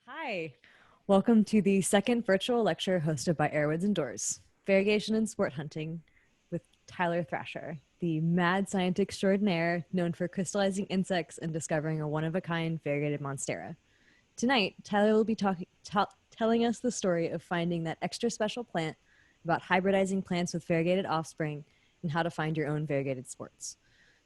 Hi, welcome to the second virtual lecture hosted by Aroids Indoors, Variegation and Sport Hunting with Tyler Thrasher, the mad scientist extraordinaire known for crystallizing insects and discovering a one-of-a-kind variegated Monstera. Tonight, Tyler will be telling us the story of finding that extra special plant, about hybridizing plants with variegated offspring, and how to find your own variegated sports.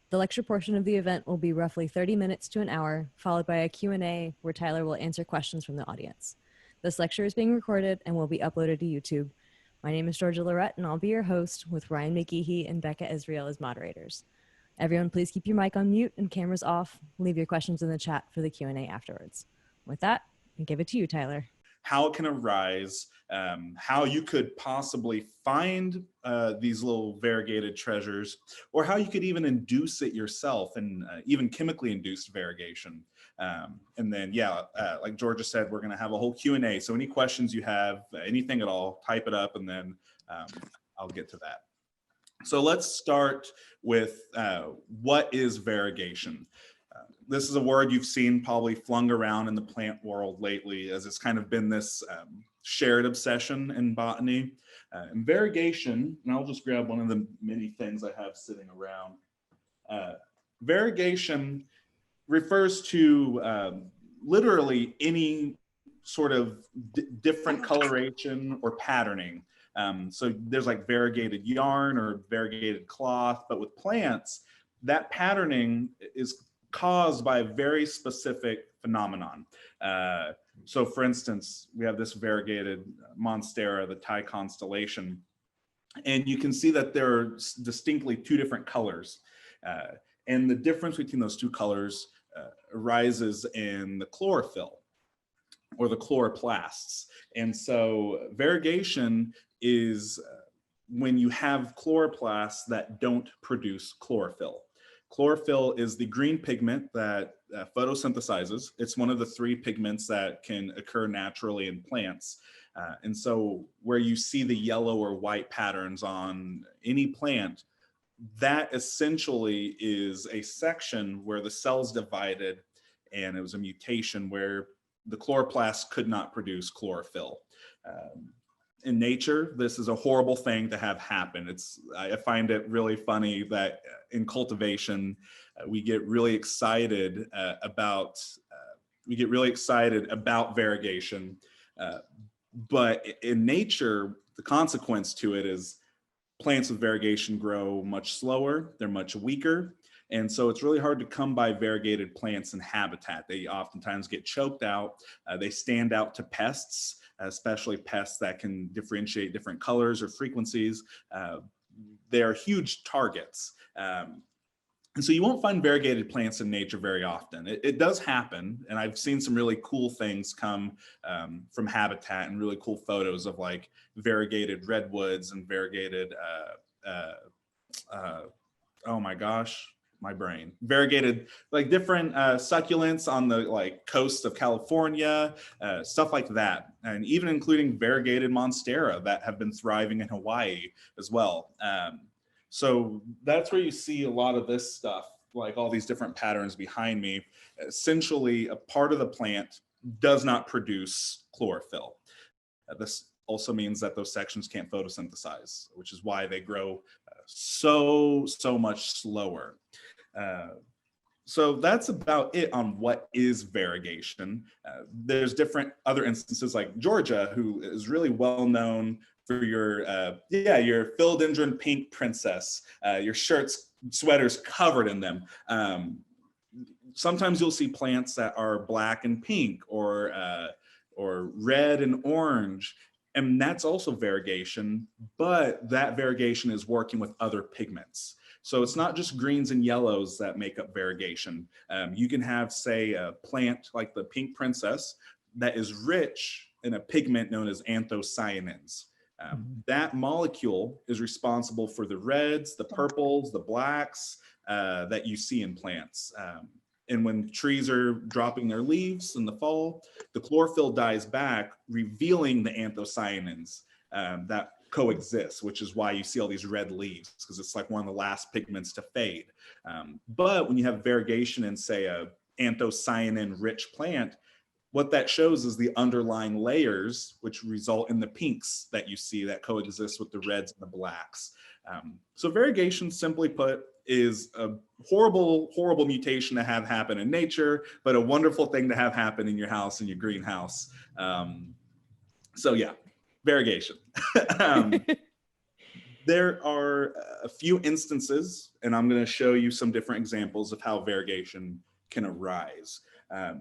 The lecture portion of the event will be roughly 30 minutes to an hour, followed by a Q&A where Tyler will answer questions from the audience. This lecture is being recorded and will be uploaded to YouTube. My name is Georgia Lorette, and I'll be your host with Ryan McGeehee and Becca Israel as moderators. Everyone, please keep your mic on mute and cameras off. Leave your questions in the chat for the Q&A afterwards. With that, I give it to you, Tyler. How it can arise, how you could possibly find these little variegated treasures, or how you could even induce it yourself, and even chemically induced variegation. And then, like Georgia said, we're going to have a whole Q&A. So any questions you have, anything at all, type it up, and then I'll get to that. So let's start with what is variegation? This is a word you've seen probably flung around in the plant world lately, as it's kind of been this shared obsession in botany. And variegation, and I'll just grab one of the many things I have sitting around. Variegation refers to literally any sort of different coloration or patterning. So there's like variegated yarn or variegated cloth, but with plants, that patterning is caused by a very specific phenomenon. So for instance, we have this variegated Monstera, the Thai constellation, and you can see that there are distinctly two different colors. And the difference between those two colors arises in the chlorophyll or the chloroplasts. And so variegation is when you have chloroplasts that don't produce chlorophyll. Chlorophyll is the green pigment that photosynthesizes. It's one of the three pigments that can occur naturally in plants. And so where you see the yellow or white patterns on any plant, that essentially is a section where the cells divided and it was a mutation where the chloroplast could not produce chlorophyll. In nature, this is a horrible thing to have happen. I find it really funny that in cultivation, we get really excited about variegation, but in nature, the consequence to it is plants with variegation grow much slower, they're much weaker, and so it's really hard to come by variegated plants in habitat. They oftentimes get choked out, they stand out to pests, especially pests that can differentiate different colors or frequencies. They are huge targets. And so you won't find variegated plants in nature very often. It does happen, and I've seen some really cool things come from habitat and really cool photos of like variegated redwoods and variegated, oh my gosh, my brain, variegated, like different succulents on the like coast of California, stuff like that, and even including variegated Monstera that have been thriving in Hawaii as well. So that's where you see a lot of this stuff, like all these different patterns behind me. Essentially, a part of the plant does not produce chlorophyll. This also means that those sections can't photosynthesize, which is why they grow so much slower. So that's about it on what is variegation. There's different other instances like Georgia, who is really well known for your philodendron pink princess, your shirts, sweaters covered in them. Sometimes you'll see plants that are black and pink or red and orange. And that's also variegation, but that variegation is working with other pigments. So it's not just greens and yellows that make up variegation. You can have, say, a plant like the pink princess that is rich in a pigment known as anthocyanins. That molecule is responsible for the reds, the purples, the blacks that you see in plants. And when trees are dropping their leaves in the fall, the chlorophyll dies back, revealing the anthocyanins that coexist, which is why you see all these red leaves, because it's like one of the last pigments to fade. But when you have variegation in, say, a anthocyanin-rich plant, what that shows is the underlying layers, which result in the pinks that you see that coexist with the reds and the blacks. So variegation, simply put, is a horrible, horrible mutation to have happen in nature, but a wonderful thing to have happen in your house, in your greenhouse. So yeah, variegation. There are a few instances, and I'm going to show you some different examples of how variegation can arise.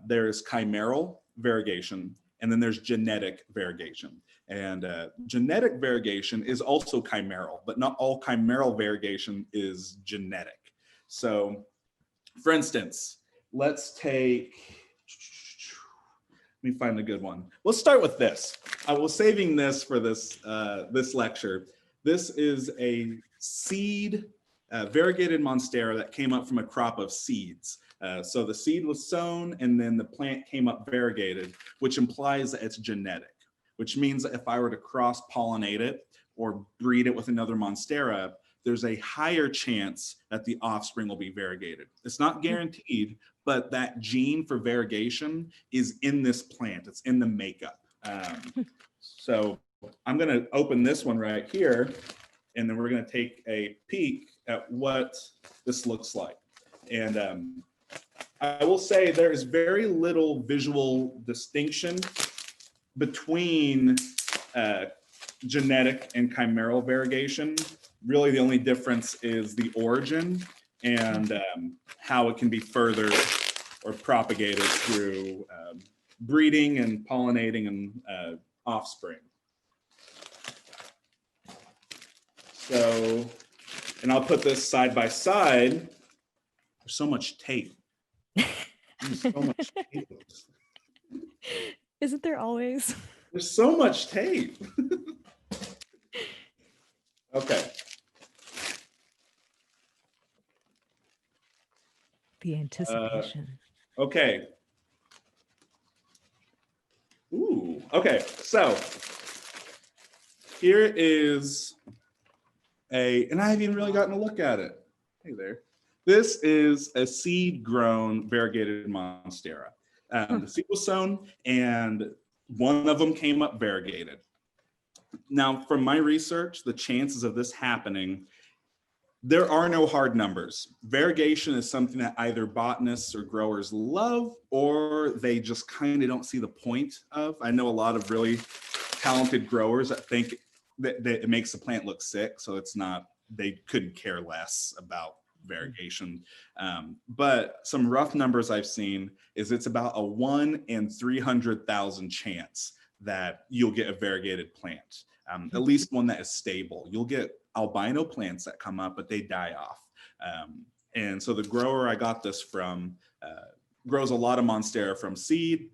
There's chimeral variegation, and then there's genetic variegation. And genetic variegation is also chimeral, but not all chimeral variegation is genetic. So, for instance, let's take, let me find a good one. Let's start with this. I was saving this for this, this lecture. This is a seed, variegated Monstera that came up from a crop of seeds. So the seed was sown and then the plant came up variegated, which implies that it's genetic, which means that if I were to cross-pollinate it or breed it with another Monstera, there's a higher chance that the offspring will be variegated. It's not guaranteed, but that gene for variegation is in this plant. It's in the makeup. So I'm going to open this one right here, and then we're going to take a peek at what this looks like. And I will say there is very little visual distinction between genetic and chimeral variegation. Really, the only difference is the origin and how it can be furthered or propagated through breeding and pollinating and offspring. So, and I'll put this side by side. There's so much tape. There's so much tape. Isn't there always? There's so much tape. Okay. The anticipation. Okay. Ooh, okay. So here is and I haven't even really gotten a look at it. Hey there. This is a seed-grown variegated Monstera. The seed was sown, and one of them came up variegated. Now, from my research, the chances of this happening, there are no hard numbers. Variegation is something that either botanists or growers love, or they just kind of don't see the point of. I know a lot of really talented growers that think that it makes the plant look sick, so it's not, they couldn't care less about variegation. But some rough numbers I've seen is it's about a 1 in 300,000 chance that you'll get a variegated plant, at least one that is stable. You'll get albino plants that come up, but they die off. And so the grower I got this from grows a lot of Monstera from seed.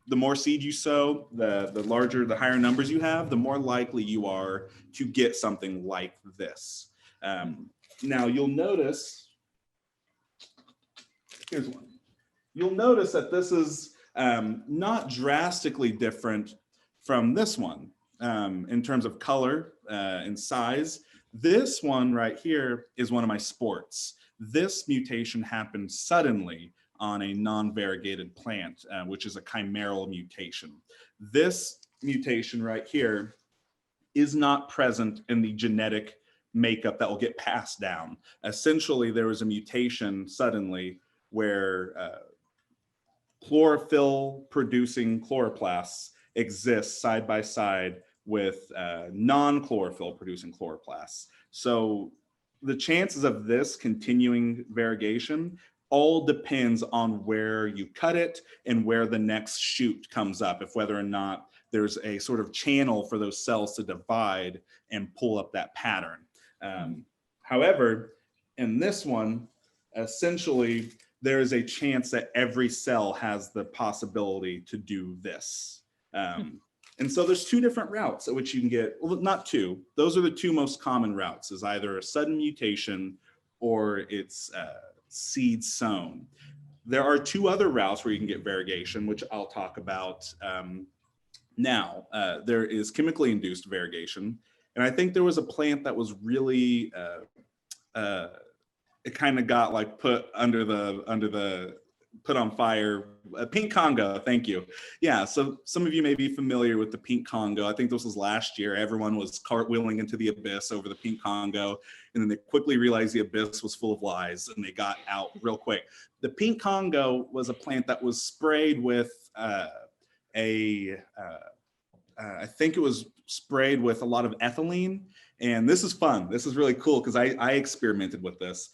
The more seed you sow, the larger, the higher numbers you have, the more likely you are to get something like this. Now you'll notice, here's one. You'll notice that this is not drastically different from this one in terms of color and size. This one right here is one of my sports. This mutation happened suddenly on a non-variegated plant, which is a chimeral mutation. This mutation right here is not present in the genetic makeup that will get passed down. Essentially, there was a mutation suddenly where chlorophyll producing chloroplasts exist side by side with non-chlorophyll producing chloroplasts. So the chances of this continuing variegation all depends on where you cut it and where the next shoot comes up, if whether or not there's a sort of channel for those cells to divide and pull up that pattern. However, in this one, essentially, there is a chance that every cell has the possibility to do this. And so there's two different routes at which you can get, well, not two, those are the two most common routes, is either a sudden mutation or it's seed sown. There are two other routes where you can get variegation, which I'll talk about now. There is chemically induced variegation. And I think there was a plant that was really, it kind of got like put under the put on fire. Pink Congo, thank you. Yeah, so some of you may be familiar with the pink Congo. I think this was last year. Everyone was cartwheeling into the abyss over the pink Congo, and then they quickly realized the abyss was full of lies, and they got out real quick. The pink Congo was a plant that was sprayed with I think it was sprayed with a lot of ethylene. And this is fun. This is really cool because I experimented with this.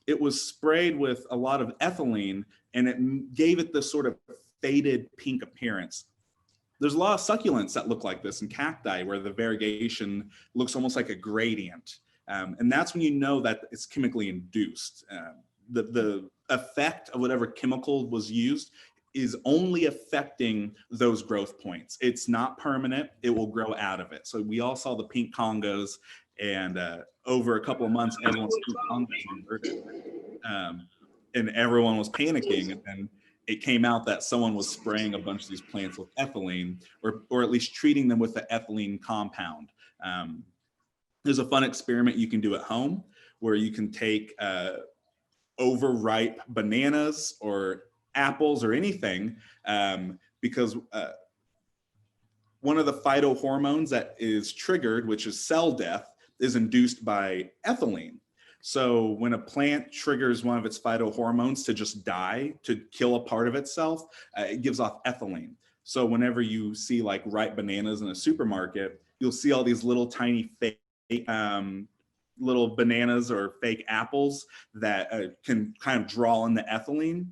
It was sprayed with a lot of ethylene, and it gave it this sort of faded pink appearance. There's a lot of succulents that look like this, and cacti where the variegation looks almost like a gradient. And that's when you know that it's chemically induced. The effect of whatever chemical was used is only affecting those growth points. It's not permanent. It will grow out of it. So we all saw the pink Congos, and over a couple of months, everyone's pink Congos inverted. And everyone was panicking. And it came out that someone was spraying a bunch of these plants with ethylene, or at least treating them with the ethylene compound. There's a fun experiment you can do at home where you can take overripe bananas or apples or anything, because one of the phytohormones that is triggered, which is cell death, is induced by ethylene. So when a plant triggers one of its phytohormones to just die, to kill a part of itself, it gives off ethylene. So whenever you see like ripe bananas in a supermarket, you'll see all these little tiny fake little bananas or fake apples that can kind of draw in the ethylene.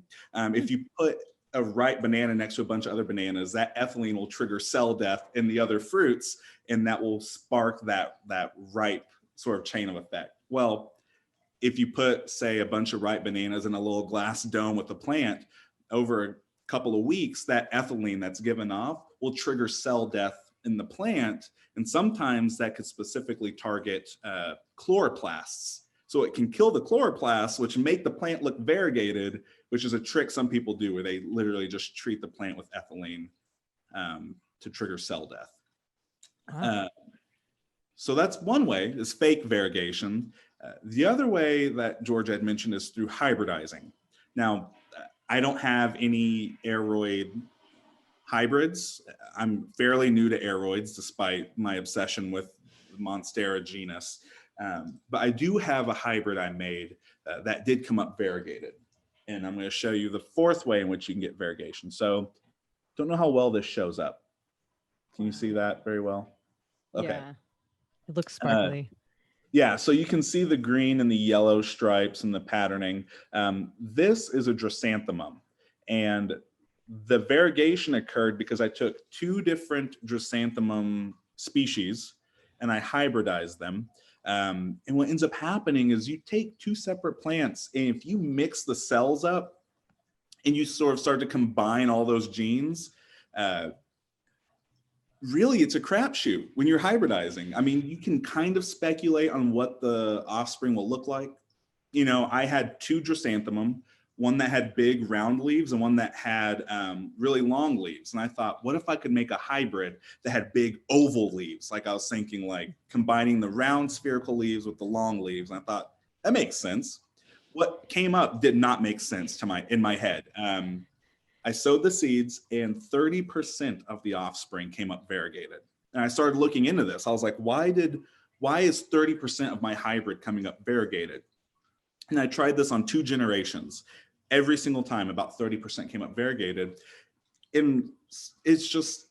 If you put a ripe banana next to a bunch of other bananas, that ethylene will trigger cell death in the other fruits, and that will spark that ripe sort of chain of effect. Well, if you put, say, a bunch of ripe bananas in a little glass dome with the plant, over a couple of weeks, that ethylene that's given off will trigger cell death in the plant. And sometimes that could specifically target chloroplasts. So it can kill the chloroplasts, which make the plant look variegated, which is a trick some people do where they literally just treat the plant with ethylene to trigger cell death. Wow. So that's one way, is fake variegation. The other way that George had mentioned is through hybridizing. Now, I don't have any Aroid hybrids. I'm fairly new to Aroids despite my obsession with the Monstera genus. But I do have a hybrid I made that did come up variegated. And I'm going to show you the fourth way in which you can get variegation. So don't know how well this shows up. Can you see that very well? Okay. Yeah, it looks sparkly. Yeah, so you can see the green and the yellow stripes and the patterning. This is a Chrysanthemum, and the variegation occurred because I took two different Chrysanthemum species and I hybridized them. And what ends up happening is you take two separate plants, and if you mix the cells up and you sort of start to combine all those genes, really it's a crapshoot when you're hybridizing. I mean, you can kind of speculate on what the offspring will look like. You know, I had two Chrysanthemum, one that had big round leaves and one that had really long leaves. And I thought, what if I could make a hybrid that had big oval leaves? Like I was thinking like combining the round spherical leaves with the long leaves. And I thought, that makes sense. What came up did not make sense to in my head. I sowed the seeds and 30% of the offspring came up variegated. And I started looking into this. I was like, why is 30% of my hybrid coming up variegated? And I tried this on 2 generations. Every single time about 30% came up variegated. And it's just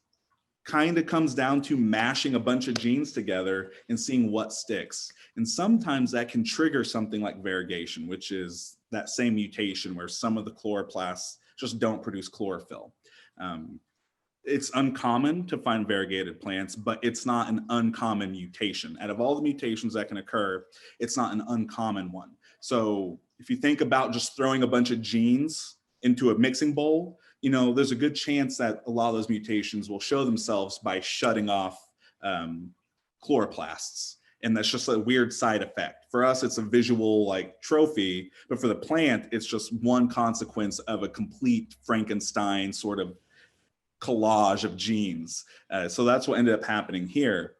kind of comes down to mashing a bunch of genes together and seeing what sticks. And sometimes that can trigger something like variegation, which is that same mutation where some of the chloroplasts just don't produce chlorophyll. It's uncommon to find variegated plants, but it's not an uncommon mutation. Out of all the mutations that can occur, it's not an uncommon one. So if you think about just throwing a bunch of genes into a mixing bowl, you know, there's a good chance that a lot of those mutations will show themselves by shutting off chloroplasts. And that's just a weird side effect. For us, it's a visual like trophy, but for the plant, it's just one consequence of a complete Frankenstein sort of collage of genes. So that's what ended up happening here.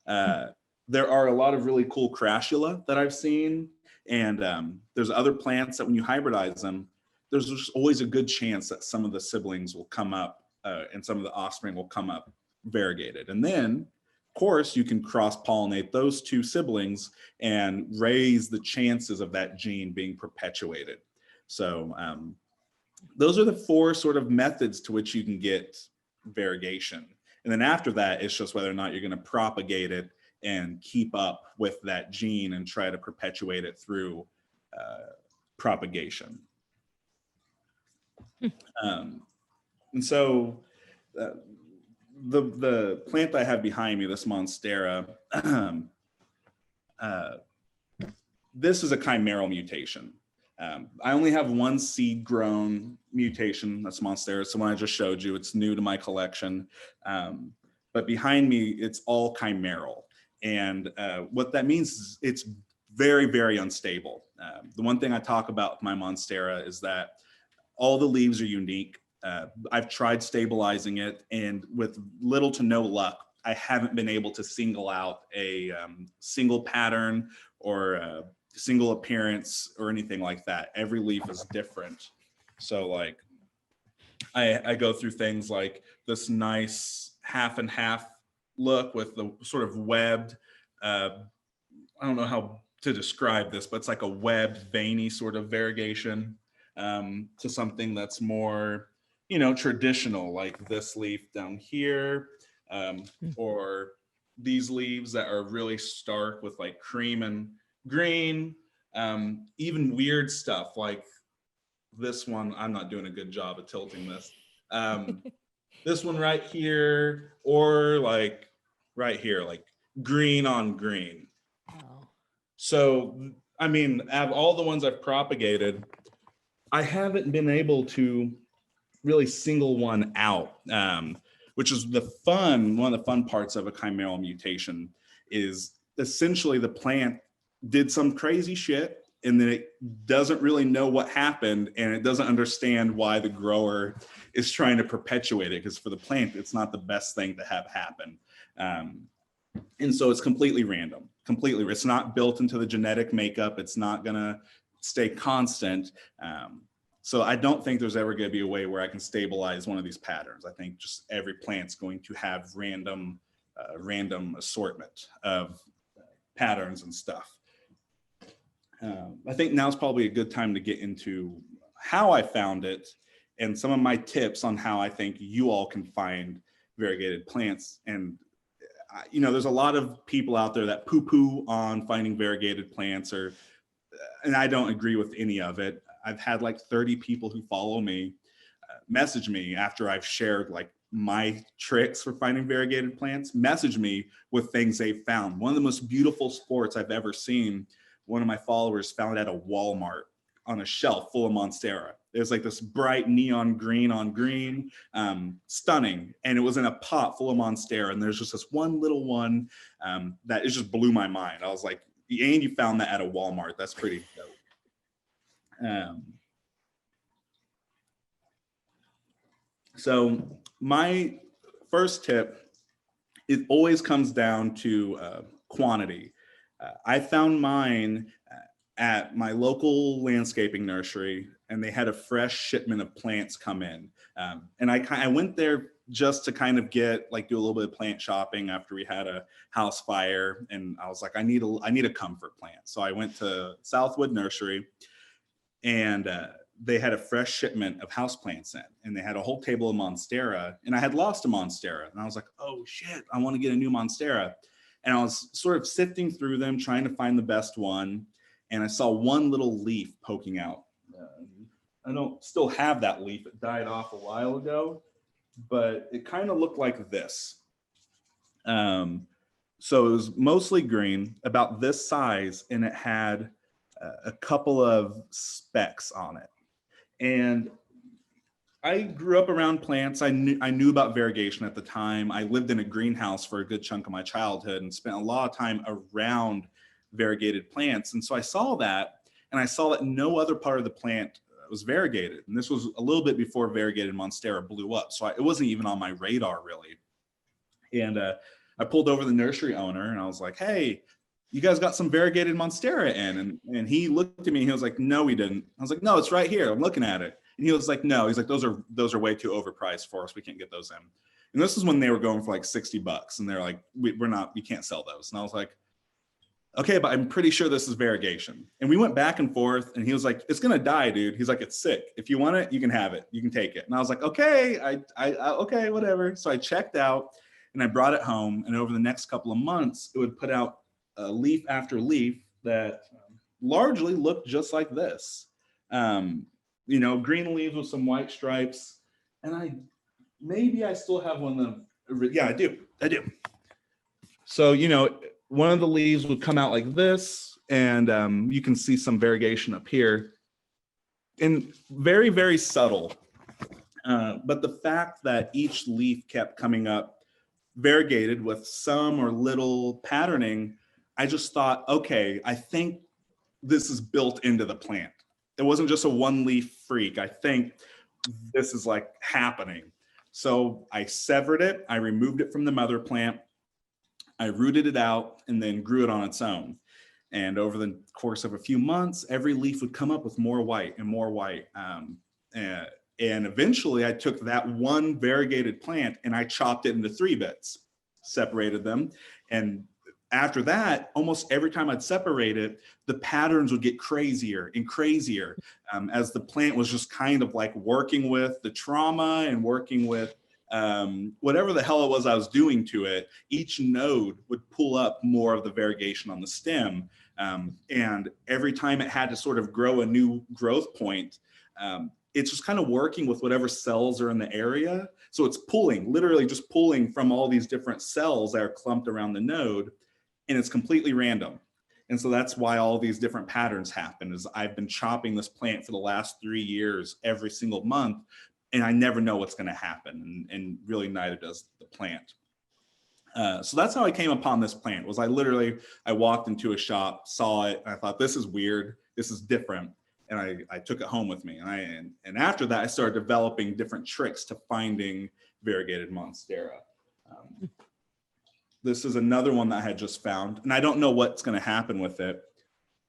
There are a lot of really cool crassula that I've seen. And there's other plants that when you hybridize them, there's just always a good chance that some of the siblings will come up and some of the offspring will come up variegated. And then, of course, you can cross-pollinate those two siblings and raise the chances of that gene being perpetuated. So those are the four sort of methods to which you can get variegation. And then after that, it's just whether or not you're going to propagate it and keep up with that gene and try to perpetuate it through propagation. And so the plant I have behind me, this Monstera, this is a chimeral mutation. I only have one seed grown mutation, that's Monstera. It's the one I just showed you. It's new to my collection. But behind me, it's all chimeral. And what that means is it's very, very unstable. The one thing I talk about with my Monstera is that all the leaves are unique. I've tried stabilizing it, and with little to no luck, I haven't been able to single out a single pattern or a single appearance or anything like that. Every leaf is different. So like I go through things like this nice half and half look with the sort of webbed, I don't know how to describe this, but it's like a webbed, veiny sort of variegation to something that's more, you know, traditional, like this leaf down here, or these leaves that are really stark with like cream and green, even weird stuff like this one. I'm not doing a good job of tilting this. This one right here, or like right here, like green on green. Oh. So, I mean, out of all the ones I've propagated, I haven't been able to really single one out, which is one of the fun parts of a chimeral mutation is essentially the plant did some crazy shit and then it doesn't really know what happened and it doesn't understand why the grower is trying to perpetuate it, because for the plant, it's not the best thing to have happen. And so it's completely random, it's not built into the genetic makeup. It's not gonna stay constant. So I don't think there's ever going to be a way where I can stabilize one of these patterns. I think just every plant's going to have random assortment of patterns and stuff. I think now's probably a good time to get into how I found it and some of my tips on how I think you all can find variegated plants. And you know, there's a lot of people out there that poo-poo on finding variegated plants, and I don't agree with any of it. I've had like 30 people who follow me message me after I've shared like my tricks for finding variegated plants, message me with things they've found. One of the most beautiful sports I've ever seen, one of my followers found at a Walmart on a shelf full of Monstera. It was like this bright neon green on green, stunning. And it was in a pot full of Monstera. And there's just this one little one that it just blew my mind. I was like, and you found that at a Walmart. That's pretty dope. So my first tip, it always comes down to quantity. I found mine at my local landscaping nursery, and they had a fresh shipment of plants come in. And I went there just to kind of do a little bit of plant shopping after we had a house fire. And I was like, I need a comfort plant. So I went to Southwood Nursery, and they had a fresh shipment of houseplants in, and they had a whole table of Monstera, and I had lost a Monstera, and I was like, oh shit, I want to get a new Monstera. And I was sort of sifting through them, trying to find the best one, and I saw one little leaf poking out. I don't still have that leaf. It died off a while ago, but it kind of looked like this. So it was mostly green, about this size, and it had a couple of specks on it. And I grew up around plants. I knew about variegation at the time. I lived in a greenhouse for a good chunk of my childhood and spent a lot of time around variegated plants. And so I saw that, and I saw that no other part of the plant was variegated. And this was a little bit before variegated Monstera blew up. So it wasn't even on my radar, really. And I pulled over the nursery owner, and I was like, hey, you guys got some variegated Monstera in? And he looked at me, and he was like, no, we didn't. I was like, no, it's right here. I'm looking at it. And he was like, no, he's like, those are way too overpriced for us. We can't get those in. And this is when they were going for like $60. And they're like, we can't sell those. And I was like, okay, but I'm pretty sure this is variegation. And we went back and forth, and he was like, it's gonna die, dude. He's like, it's sick. If you want it, you can have it. You can take it. And I was like, okay, okay, whatever. So I checked out and I brought it home. And over the next couple of months, it would put out leaf after leaf that largely looked just like this. Green leaves with some white stripes. And maybe I still have one of them. Yeah, I do. So, one of the leaves would come out like this, and you can see some variegation up here, and very, very subtle. But the fact that each leaf kept coming up variegated with some or little patterning, I just thought, okay, I think this is built into the plant. It wasn't just a one leaf freak. I think this is like happening. So I severed it. I removed it from the mother plant. I rooted it out and then grew it on its own. And over the course of a few months, every leaf would come up with more white and more white. And eventually I took that one variegated plant and I chopped it into 3 bits, separated them. And after that, almost every time I'd separate it, the patterns would get crazier and crazier as the plant was just kind of like working with the trauma and working with whatever the hell it was I was doing to it. Each node would pull up more of the variegation on the stem. And every time it had to sort of grow a new growth point, it's just kind of working with whatever cells are in the area. So it's pulling, literally just pulling from all these different cells that are clumped around the node, and it's completely random. And so that's why all these different patterns happen. Is I've been chopping this plant for the last 3 years every single month, and I never know what's going to happen, and really neither does the plant. So that's how I came upon this plant. Was I walked into a shop, saw it, and I thought, this is weird, this is different, and I took it home with me. And after that, I started developing different tricks to finding variegated Monstera. This is another one that I had just found, and I don't know what's going to happen with it,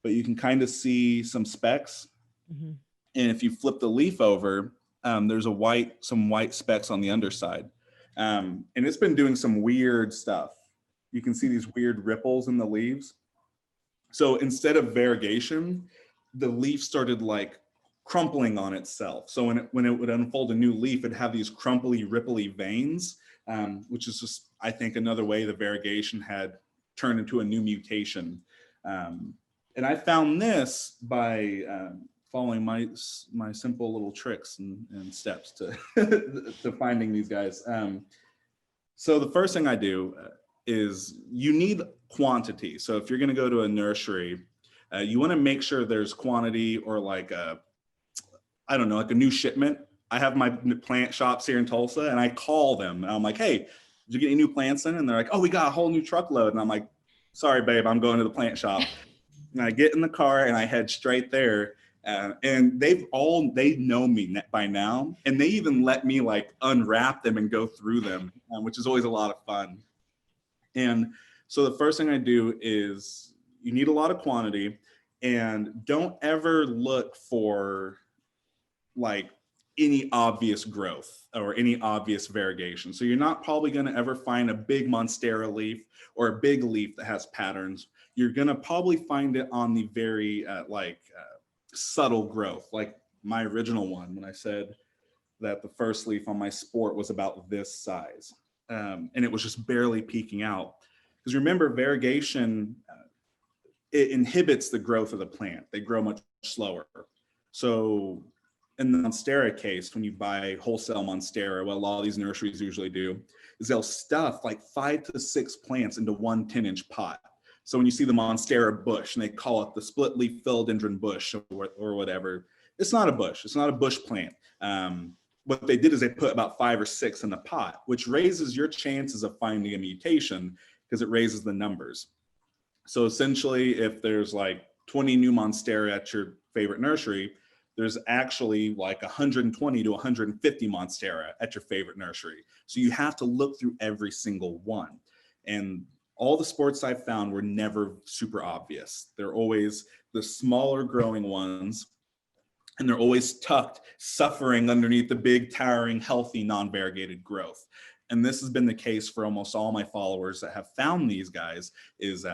but you can kind of see some specks. Mm-hmm. And if you flip the leaf over, there's some white specks on the underside. And it's been doing some weird stuff. You can see these weird ripples in the leaves. So instead of variegation, the leaf started like crumpling on itself. So when it would unfold a new leaf, it'd have these crumply, ripply veins, which is just, I think, another way the variegation had turned into a new mutation. And I found this by following my simple little tricks and steps to to finding these guys. So the first thing I do is you need quantity. So if you're going to go to a nursery, you want to make sure there's quantity, or like a new shipment. I have my plant shops here in Tulsa, and I call them and I'm like, hey, did you get any new plants in? And they're like, oh, we got a whole new truckload. And I'm like, sorry, babe, I'm going to the plant shop. And I get in the car and I head straight there. And they know me by now, and they even let me like unwrap them and go through them, which is always a lot of fun. And so the first thing I do is you need a lot of quantity, and don't ever look for like any obvious growth or any obvious variegation. So you're not probably going to ever find a big Monstera leaf or a big leaf that has patterns. You're going to probably find it on the very subtle growth, like my original one, when I said that the first leaf on my sport was about this size, and it was just barely peeking out. Because remember, variegation, it inhibits the growth of the plant. They grow much slower. So in the Monstera case, when you buy wholesale Monstera, what a lot of these nurseries usually do is they'll stuff like 5 to 6 plants into one 10-inch pot. So when you see the Monstera bush, and they call it the split leaf philodendron bush or whatever, it's not a bush. It's not a bush plant. What they did is they put about 5 or 6 in the pot, which raises your chances of finding a mutation because it raises the numbers. So essentially, if there's like 20 new Monstera at your favorite nursery, there's actually like 120 to 150 Monstera at your favorite nursery. So you have to look through every single one. And all the sports I've found were never super obvious. They're always the smaller growing ones. and they're always tucked, suffering underneath the big, towering, healthy, non-variegated growth. And this has been the case for almost all my followers that have found these guys, is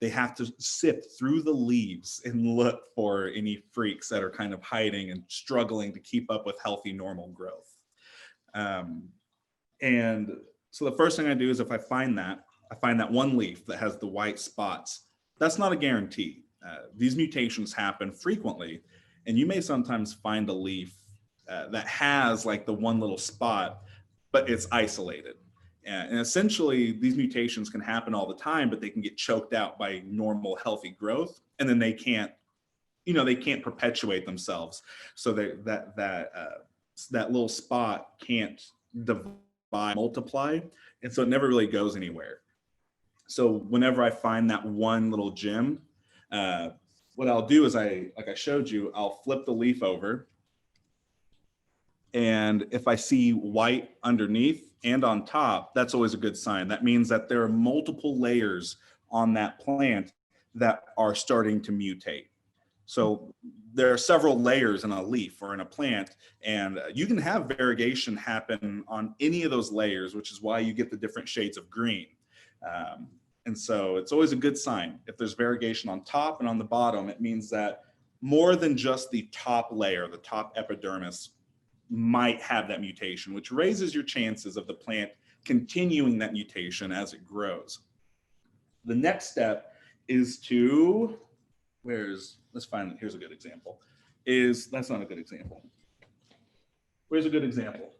they have to sift through the leaves and look for any freaks that are kind of hiding and struggling to keep up with healthy, normal growth. And so the first thing I do is if I find that one leaf that has the white spots, that's not a guarantee. These mutations happen frequently, and you may sometimes find a leaf that has like the one little spot, but it's isolated. And essentially, these mutations can happen all the time, but they can get choked out by normal, healthy growth, and then they can't perpetuate themselves. So that little spot can't divide, multiply, and so it never really goes anywhere. So whenever I find that one little gem, what I'll do is like I showed you, I'll flip the leaf over, and if I see white underneath and on top, that's always a good sign. That means that there are multiple layers on that plant that are starting to mutate. So there are several layers in a leaf or in a plant, and you can have variegation happen on any of those layers, which is why you get the different shades of green. And so it's always a good sign. If there's variegation on top and on the bottom, it means that more than just the top layer, the top epidermis, might have that mutation, which raises your chances of the plant continuing that mutation as it grows. The next step is to, here's a good example. That's not a good example. Where's a good example?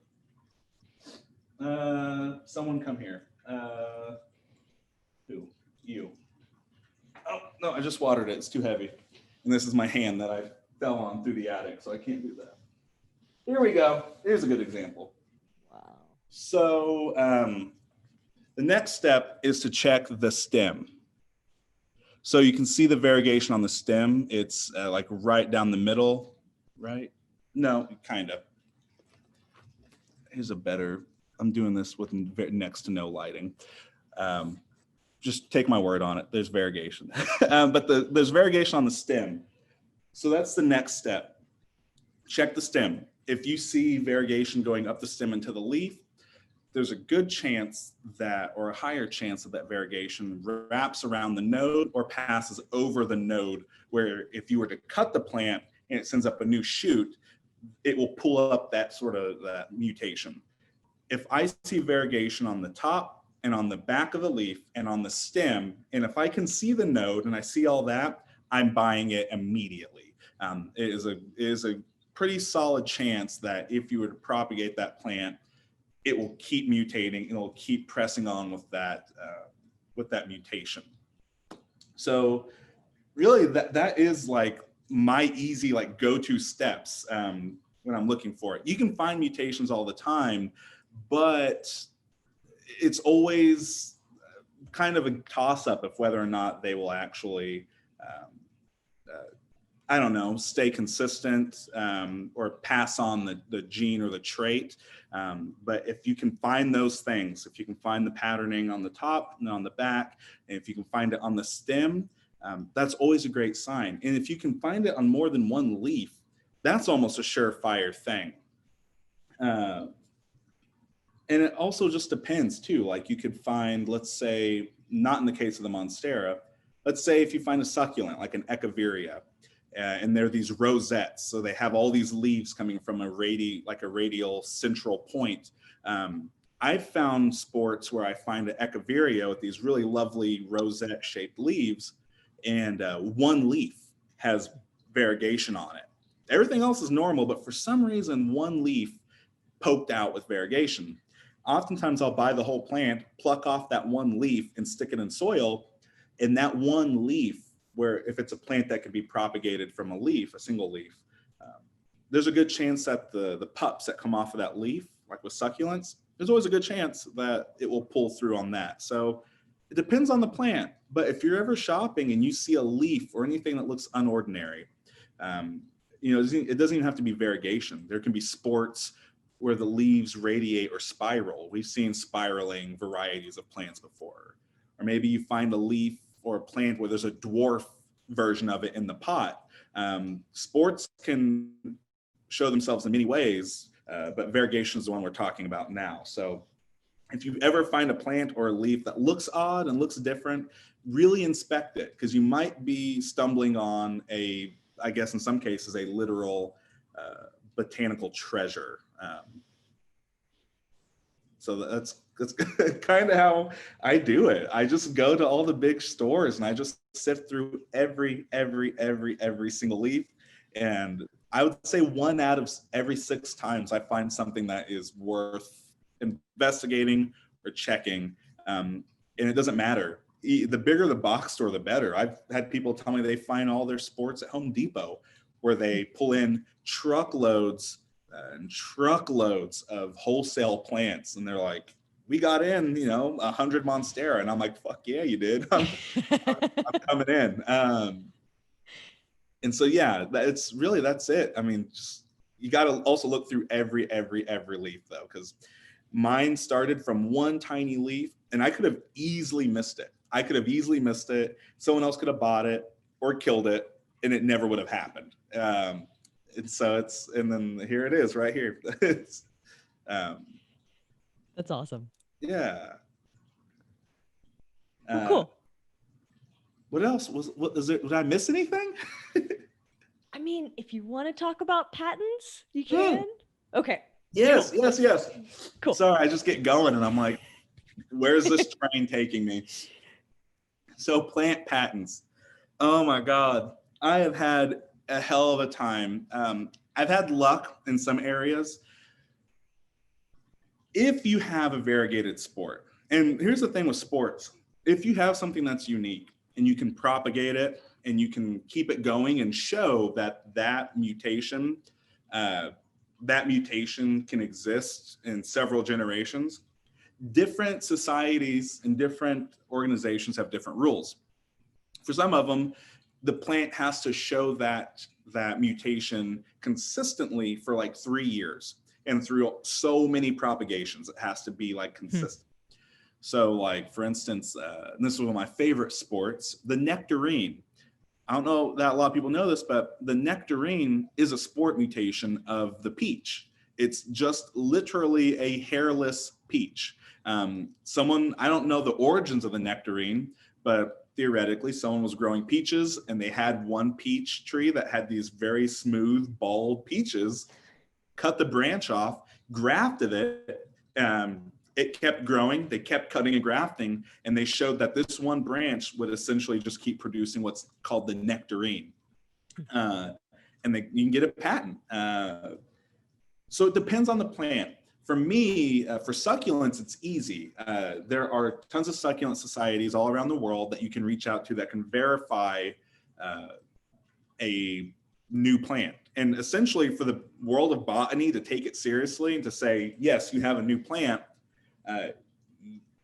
Someone come here. Who? You. Oh, no, I just watered it. It's too heavy. And this is my hand that I fell on through the attic, so I can't do that. Here we go. Here's a good example. Wow. So the next step is to check the stem. So you can see the variegation on the stem. It's like right down the middle, right? No, kind of. Here's a better, I'm doing this with next to no lighting. Just take my word on it. There's variegation. But there's variegation on the stem. So that's the next step. Check the stem. If you see variegation going up the stem into the leaf, there's a good chance that, or a higher chance of that variegation wraps around the node or passes over the node, where if you were to cut the plant and it sends up a new shoot, it will pull up that sort of mutation. If I see variegation on the top and on the back of the leaf and on the stem, and if I can see the node and I see all that, I'm buying it immediately. It is a pretty solid chance that if you were to propagate that plant, it will keep mutating and it'll keep pressing on with that mutation. So really that is like my easy like go-to steps when I'm looking for it. You can find mutations all the time, but it's always kind of a toss-up of whether or not they will actually I don't know, stay consistent or pass on the gene or the trait. But if you can find those things, if you can find the patterning on the top and on the back, and if you can find it on the stem, that's always a great sign. And if you can find it on more than one leaf, that's almost a surefire thing. And it also just depends too. Like you could find, let's say, not in the case of the Monstera, let's say if you find a succulent like an Echeveria, and they're these rosettes, so they have all these leaves coming from a radial central point. I've found sports where I find an Echeveria with these really lovely rosette-shaped leaves, and one leaf has variegation on it. Everything else is normal, but for some reason, one leaf poked out with variegation. Oftentimes, I'll buy the whole plant, pluck off that one leaf, and stick it in soil, and that one leaf, where if it's a plant that can be propagated from a leaf, a single leaf, there's a good chance that the pups that come off of that leaf, like with succulents, there's always a good chance that it will pull through on that. So it depends on the plant. But if you're ever shopping and you see a leaf or anything that looks unordinary, it doesn't even have to be variegation. There can be sports where the leaves radiate or spiral. We've seen spiraling varieties of plants before. Or maybe you find a leaf or a plant where there's a dwarf version of it in the pot. Sports can show themselves in many ways, but variegation is the one we're talking about now. So if you ever find a plant or a leaf that looks odd and looks different, really inspect it, because you might be stumbling on I guess in some cases, a literal botanical treasure. So that's kind of how I do it. I just go to all the big stores and I just sift through every single leaf. And I would say 1 out of every 6 times I find something that is worth investigating or checking. And it doesn't matter. The bigger the box store, the better. I've had people tell me they find all their sports at Home Depot, where they pull in truckloads and truckloads of wholesale plants, and they're like, we got in 100 Monstera, and I'm like, fuck yeah, you did. I'm coming in. And so yeah, that's it. I mean, you got to also look through every leaf, though, because mine started from one tiny leaf, and I could have easily missed it. Someone else could have bought it or killed it, and it never would have happened. And so and then here it is right here. It's That's awesome. yeah. Well, cool. What else is it? Did I miss anything? I mean, if you want to talk about patents, you can. Okay. Yes. Cool. Sorry, I just get going and I'm like, where's this train taking me? So plant patents. Oh my God. I have had a hell of a time. I've had luck in some areas. If you have a variegated sport, and here's the thing with sports, if you have something that's unique and you can propagate it and you can keep it going and show that mutation can exist in several generations, different societies and different organizations have different rules. For some of them, the plant has to show that mutation consistently for like 3 years, and through so many propagations, it has to be like consistent. So like, for instance, and this is one of my favorite sports, the Nectarine. I don't know that a lot of people know this, but the Nectarine is a sport mutation of the peach. It's just literally a hairless peach. I don't know the origins of the Nectarine, but theoretically someone was growing peaches and they had one peach tree that had these very smooth, bald peaches, cut the branch off, grafted it. It kept growing. They kept cutting and grafting, and they showed that this one branch would essentially just keep producing what's called the Nectarine. And you can get a patent. So it depends on the plant. For me, for succulents, it's easy. There are tons of succulent societies all around the world that you can reach out to that can verify a new plant. And essentially, for the world of botany to take it seriously and to say, yes, you have a new plant,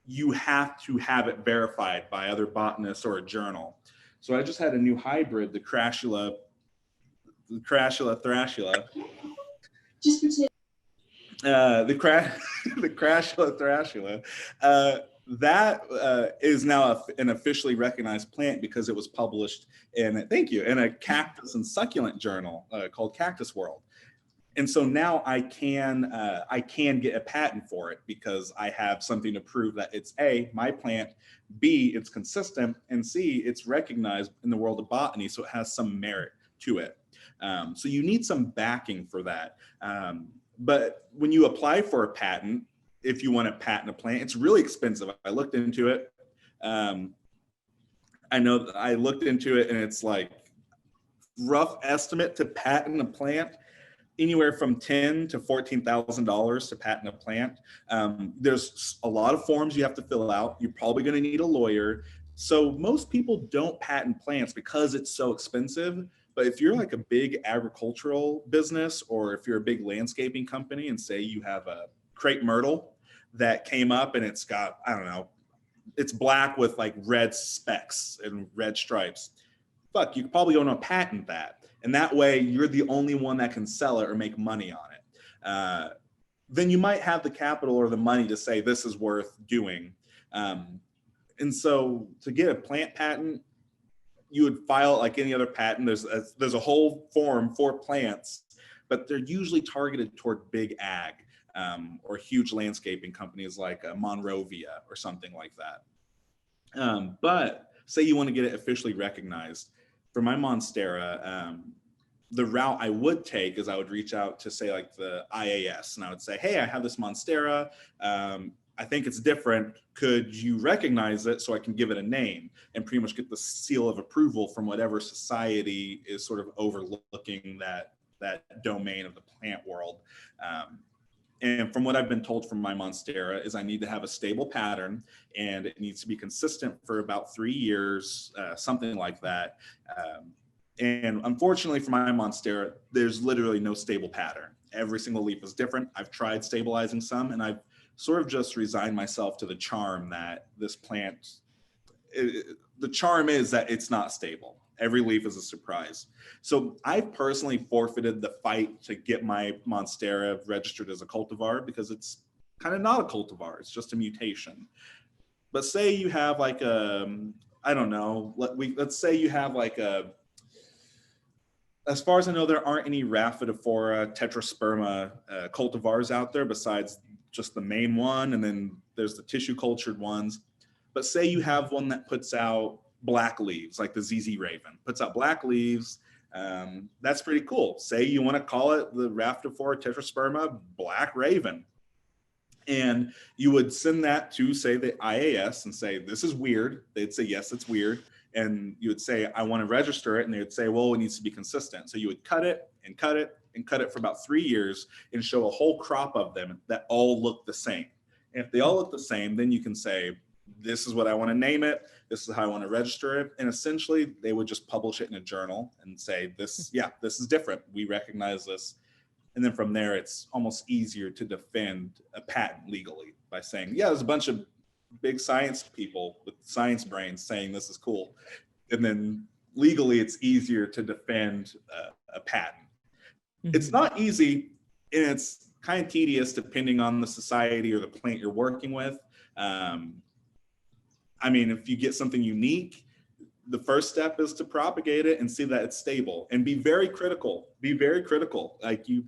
you have to have it verified by other botanists or a journal. So I just had a new hybrid, the Crashula Thrashula. The Crashula Thrashula. That is now an officially recognized plant because it was published in a cactus and succulent journal called Cactus World. And so now I can get a patent for it because I have something to prove that it's A, my plant, B, it's consistent, and C, it's recognized in the world of botany, so it has some merit to it. So you need some backing for that. But when you apply for a patent, if you want to patent a plant, it's really expensive. I looked into it. I know I looked into it, and it's like rough estimate to patent a plant, anywhere from $10,000 to $14,000 to patent a plant. There's a lot of forms you have to fill out. You're probably going to need a lawyer. So most people don't patent plants because it's so expensive. But if you're like a big agricultural business, or if you're a big landscaping company and say you have a crepe myrtle that came up and it's got, I don't know, it's black with like red specks and red stripes, you probably don't want to patent that. And that way you're the only one that can sell it or make money on it. Then you might have the capital or the money to say this is worth doing. And so to get a plant patent, you would file it like any other patent. There's a whole form for plants, but they're usually targeted toward big ag or huge landscaping companies like Monrovia or something like that. But say you want to get it officially recognized. For my Monstera, the route I would take is I would reach out to, say, like the IAS, and I would say, hey, I have this Monstera. I think it's different. Could you recognize it so I can give it a name and pretty much get the seal of approval from whatever society is sort of overlooking that domain of the plant world. And from what I've been told from my Monstera is I need to have a stable pattern, and it needs to be consistent for about 3 years, something like that. And unfortunately for my Monstera, there's literally no stable pattern. Every single leaf is different. I've tried stabilizing some, and I've sort of just resigned myself to the charm that this plant, the charm is that it's not stable. Every leaf is a surprise. So I personally forfeited the fight to get my Monstera registered as a cultivar because it's kind of not a cultivar. It's just a mutation. But say you have like I don't know, let's say you have like as far as I know, there aren't any Rhaphidophora tetrasperma cultivars out there besides just the main one, and then there's the tissue cultured ones. But say you have one that puts out black leaves, like the ZZ Raven, puts out black leaves. That's pretty cool. Say you want to call it the Rhaphidophora tetrasperma Black Raven. And you would send that to, say, the IAS and say, this is weird. They'd say, yes, it's weird. And you would say, I want to register it. And they would say, well, it needs to be consistent. So you would cut it and cut it and cut it for about 3 years and show a whole crop of them that all look the same. And if they all look the same, then you can say, this is what I want to name it. This is how I want to register it. And essentially, they would just publish it in a journal and say, this is different. We recognize this. And then from there, it's almost easier to defend a patent legally by saying, yeah, there's a bunch of big science people with science brains saying this is cool. And then legally, it's easier to defend a patent. Mm-hmm. It's not easy, and it's kind of tedious depending on the society or the plant you're working with. I mean, if you get something unique, the first step is to propagate it and see that it's stable, and be very critical. Be very critical. Like, you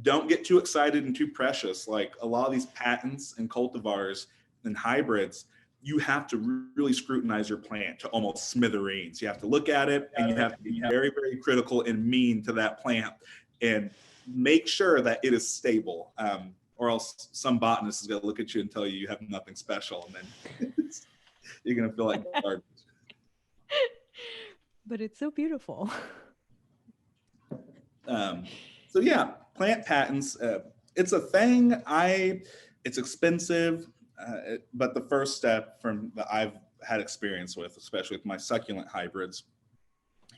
don't get too excited and too precious. Like a lot of these patents and cultivars and hybrids, you have to really scrutinize your plant to almost smithereens. You have to look at it, and you have to be very, very critical and mean to that plant and make sure that it is stable. Or else some botanist is going to look at you and tell you you have nothing special, and then you're going to feel like garbage. But it's so beautiful. So yeah, plant patents, it's a thing. It's expensive, but the first step that I've had experience with, especially with my succulent hybrids,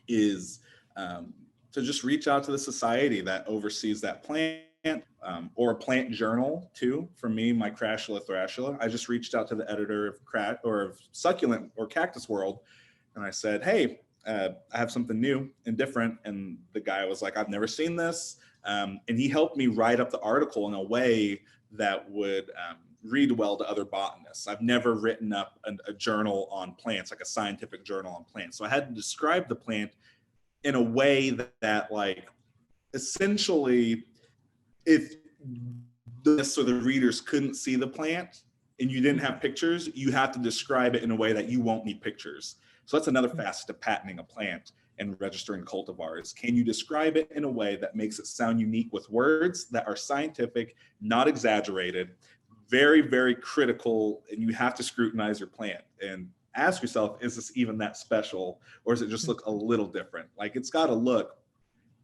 is to just reach out to the society that oversees that plant, or a plant journal too. For me, my Crashula Thrashula, I just reached out to the editor of Succulent or Cactus World, and I said, hey, I have something new and different. And the guy was like, I've never seen this. And he helped me write up the article in a way that would read well to other botanists. I've never written up a journal on plants, like a scientific journal on plants. So I had to describe the plant in a way that like, essentially, if this or the readers couldn't see the plant and you didn't have pictures, you have to describe it in a way that you won't need pictures. So that's another facet of patenting a plant and registering cultivars. Can you describe it in a way that makes it sound unique with words that are scientific, not exaggerated, very, very critical, and you have to scrutinize your plant and ask yourself, is this even that special, or does it just look a little different? Like, it's got to look,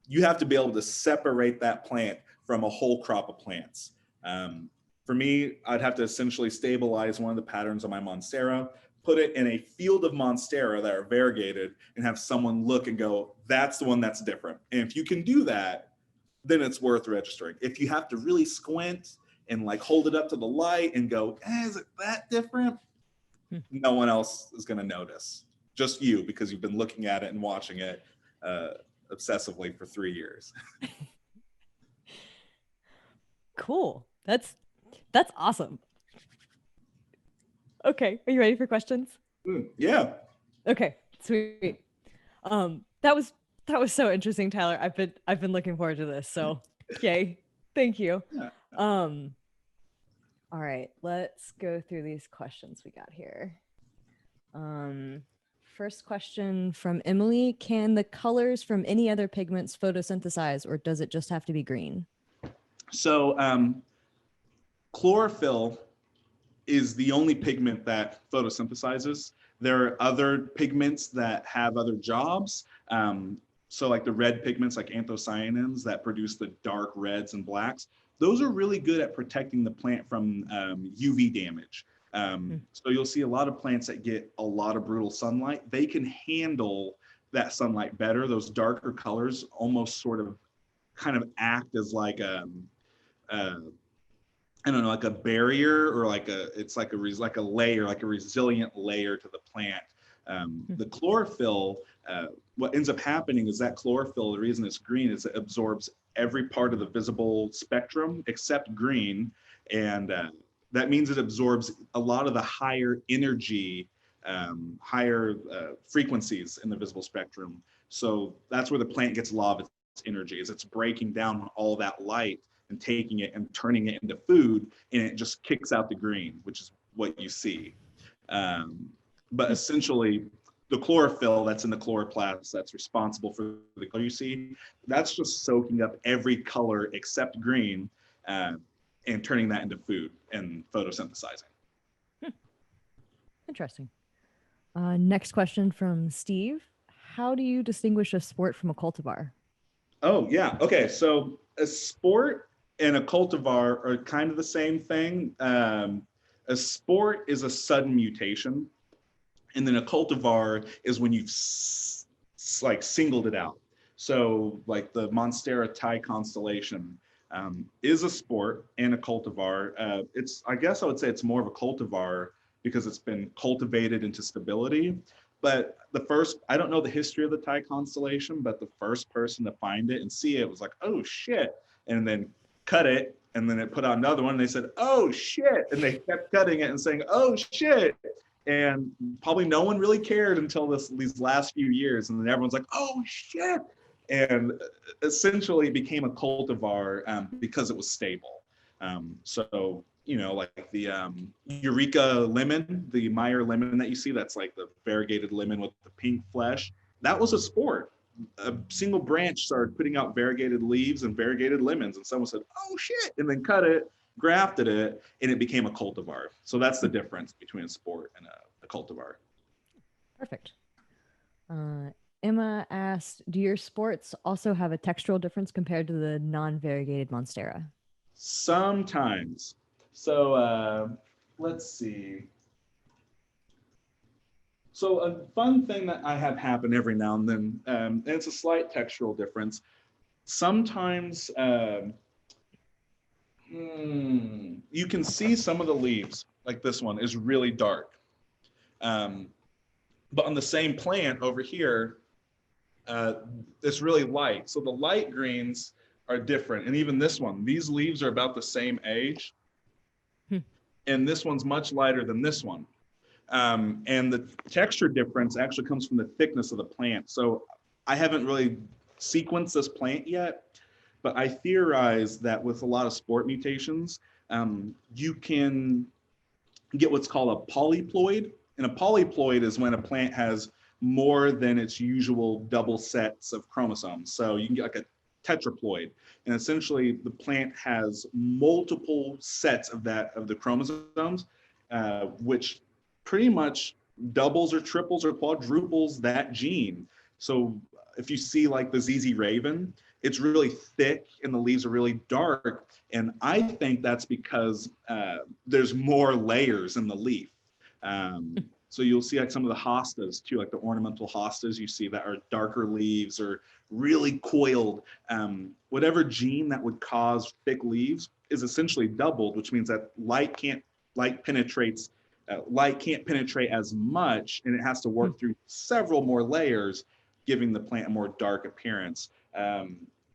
you have to be able to separate that plant from a whole crop of plants. For me, I'd have to essentially stabilize one of the patterns on my Monstera, put it in a field of Monstera that are variegated, and have someone look and go, that's the one that's different. And if you can do that, then it's worth registering. If you have to really squint and like hold it up to the light and go, is it that different? No one else is going to notice. Just you, because you've been looking at it and watching it obsessively for 3 years. Cool. That's awesome. Okay, are you ready for questions? Yeah. Okay, sweet. That was so interesting, Tyler. I've been looking forward to this. So yay. Thank you. Yeah. Um, all right, let's go through these questions we got here. Um, First question from Emily: can the colors from any other pigments photosynthesize, or does it just have to be green? So chlorophyll is the only pigment that photosynthesizes. There are other pigments that have other jobs. So like the red pigments like anthocyanins that produce the dark reds and blacks, those are really good at protecting the plant from UV damage. So you'll see a lot of plants that get a lot of brutal sunlight. They can handle that sunlight better. Those darker colors almost sort of kind of act as like uh, I don't know, like a barrier or like it's like like a layer, like a resilient layer to the plant. The chlorophyll, what ends up happening is that chlorophyll, the reason it's green is it absorbs every part of the visible spectrum except green. And that means it absorbs a lot of the higher energy, higher frequencies in the visible spectrum. So that's where the plant gets a lot of its energy, is it's breaking down all that light and taking it and turning it into food, and it just kicks out the green, which is what you see. But essentially, the chlorophyll that's in the chloroplast that's responsible for the color you see, that's just soaking up every color except green and turning that into food and photosynthesizing. Interesting. Next question from Steve: how do you distinguish a sport from a cultivar? Oh, yeah. Okay. So a sport and a cultivar are kind of the same thing. A sport is a sudden mutation, and then a cultivar is when you've like singled it out. So like the Monstera Thai constellation is a sport and a cultivar. I guess I would say it's more of a cultivar because it's been cultivated into stability. But I don't know the history of the Thai constellation, but the first person to find it and see it was like, oh shit, and then cut it, and then it put out another one, and they said, oh shit, and they kept cutting it and saying, oh shit, and probably no one really cared until these last few years, and then everyone's like, oh shit, and essentially it became a cultivar because it was stable. So like the Eureka lemon, the Meyer lemon that you see, that's like the variegated lemon with the pink flesh. That was a sport. A single branch started putting out variegated leaves and variegated lemons, and someone said, "Oh shit!" and then cut it, grafted it, and it became a cultivar. So that's the difference between a sport and a cultivar. Perfect. Emma asked, do your sports also have a textural difference compared to the non-variegated Monstera? Sometimes. So let's see. So a fun thing that I have happen every now and then, and it's a slight textural difference. Sometimes you can see some of the leaves, like this one, is really dark. But on the same plant over here, it's really light. So the light greens are different. And even this one, these leaves are about the same age. And this one's much lighter than this one. And the texture difference actually comes from the thickness of the plant. So I haven't really sequenced this plant yet, but I theorize that with a lot of sport mutations, you can get what's called a polyploid. And a polyploid is when a plant has more than its usual double sets of chromosomes. So you can get like a tetraploid, and essentially the plant has multiple sets of the chromosomes, which pretty much doubles or triples or quadruples that gene. So if you see like the ZZ Raven, it's really thick and the leaves are really dark. And I think that's because there's more layers in the leaf. So you'll see like some of the hostas too, like the ornamental hostas you see that are darker leaves or really coiled. Whatever gene that would cause thick leaves is essentially doubled, which means that light can't penetrate as much, and it has to work through several more layers, giving the plant a more dark appearance.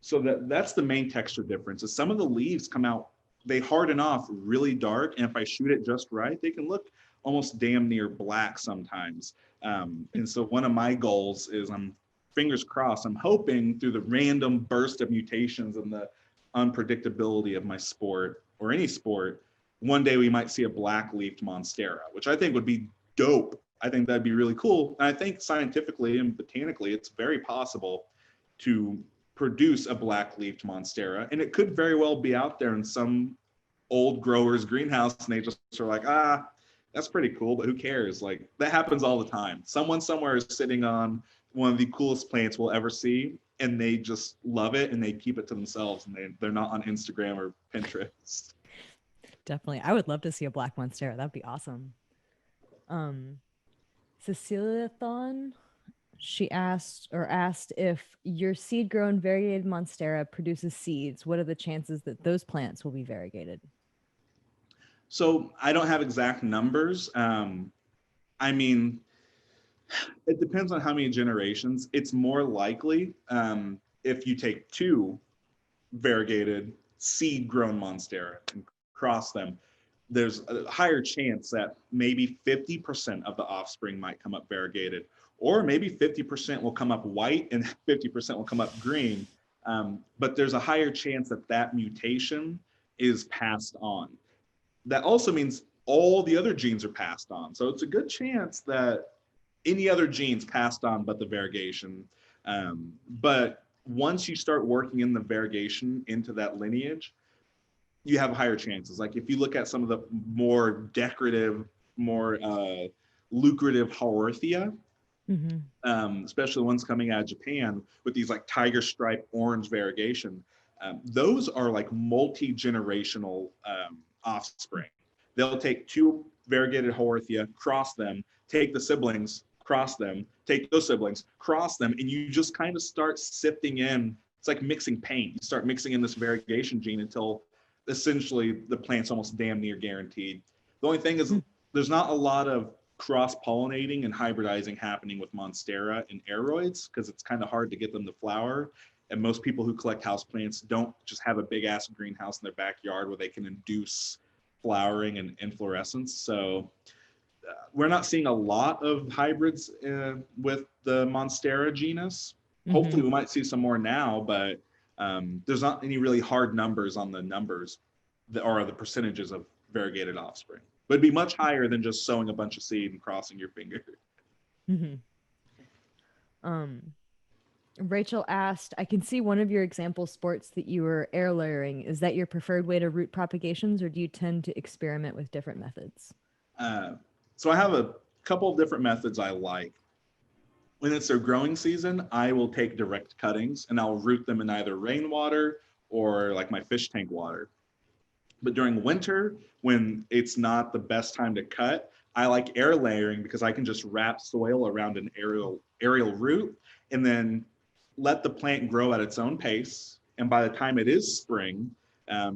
So that's the main texture difference. Is some of the leaves come out, they harden off really dark, and if I shoot it just right, they can look almost damn near black sometimes. And so one of my goals is I'm fingers crossed, I'm hoping through the random burst of mutations and the unpredictability of my sport or any sport, one day we might see a black-leafed Monstera, which I think would be dope. I think that'd be really cool. And I think scientifically and botanically, it's very possible to produce a black-leafed Monstera. And it could very well be out there in some old grower's greenhouse, and they just are like, that's pretty cool, but who cares? Like, that happens all the time. Someone somewhere is sitting on one of the coolest plants we'll ever see, and they just love it, and they keep it to themselves, and they're not on Instagram or Pinterest. Definitely. I would love to see a black Monstera. That'd be awesome. Cecilia Thon, she asked if your seed-grown variegated Monstera produces seeds, what are the chances that those plants will be variegated? So I don't have exact numbers. I mean, it depends on how many generations. It's more likely if you take two variegated seed-grown Monstera and cross them, there's a higher chance that maybe 50% of the offspring might come up variegated, or maybe 50% will come up white and 50% will come up green. But there's a higher chance that that mutation is passed on. That also means all the other genes are passed on. So it's a good chance that any other genes passed on but the variegation. But once you start working in the variegation into that lineage, you have higher chances. Like if you look at some of the more decorative, more lucrative Haworthia, especially ones coming out of Japan with these like tiger stripe orange variegation, those are like multi-generational offspring. They'll take two variegated Haworthia, cross them, take the siblings, cross them, take those siblings, cross them, and you just kind of start sifting in. It's like mixing paint. You start mixing in this variegation gene until essentially the plant's almost damn near guaranteed. The only thing is there's not a lot of cross-pollinating and hybridizing happening with Monstera and Aroids because it's kind of hard to get them to flower. And most people who collect houseplants don't just have a big ass greenhouse in their backyard where they can induce flowering and inflorescence. So we're not seeing a lot of hybrids with the Monstera genus. Hopefully we might see some more now, but there's not any really hard numbers on the numbers or the percentages of variegated offspring. But it'd be much higher than just sowing a bunch of seed and crossing your finger. Rachel asked, I can see one of your example sports that you were air layering. Is that your preferred way to root propagations, or do you tend to experiment with different methods? So I have a couple of different methods I like. When it's their growing season, I will take direct cuttings and I'll root them in either rainwater or like my fish tank water. But during winter, when it's not the best time to cut, I like air layering because I can just wrap soil around an aerial root and then let the plant grow at its own pace. And by the time it is spring,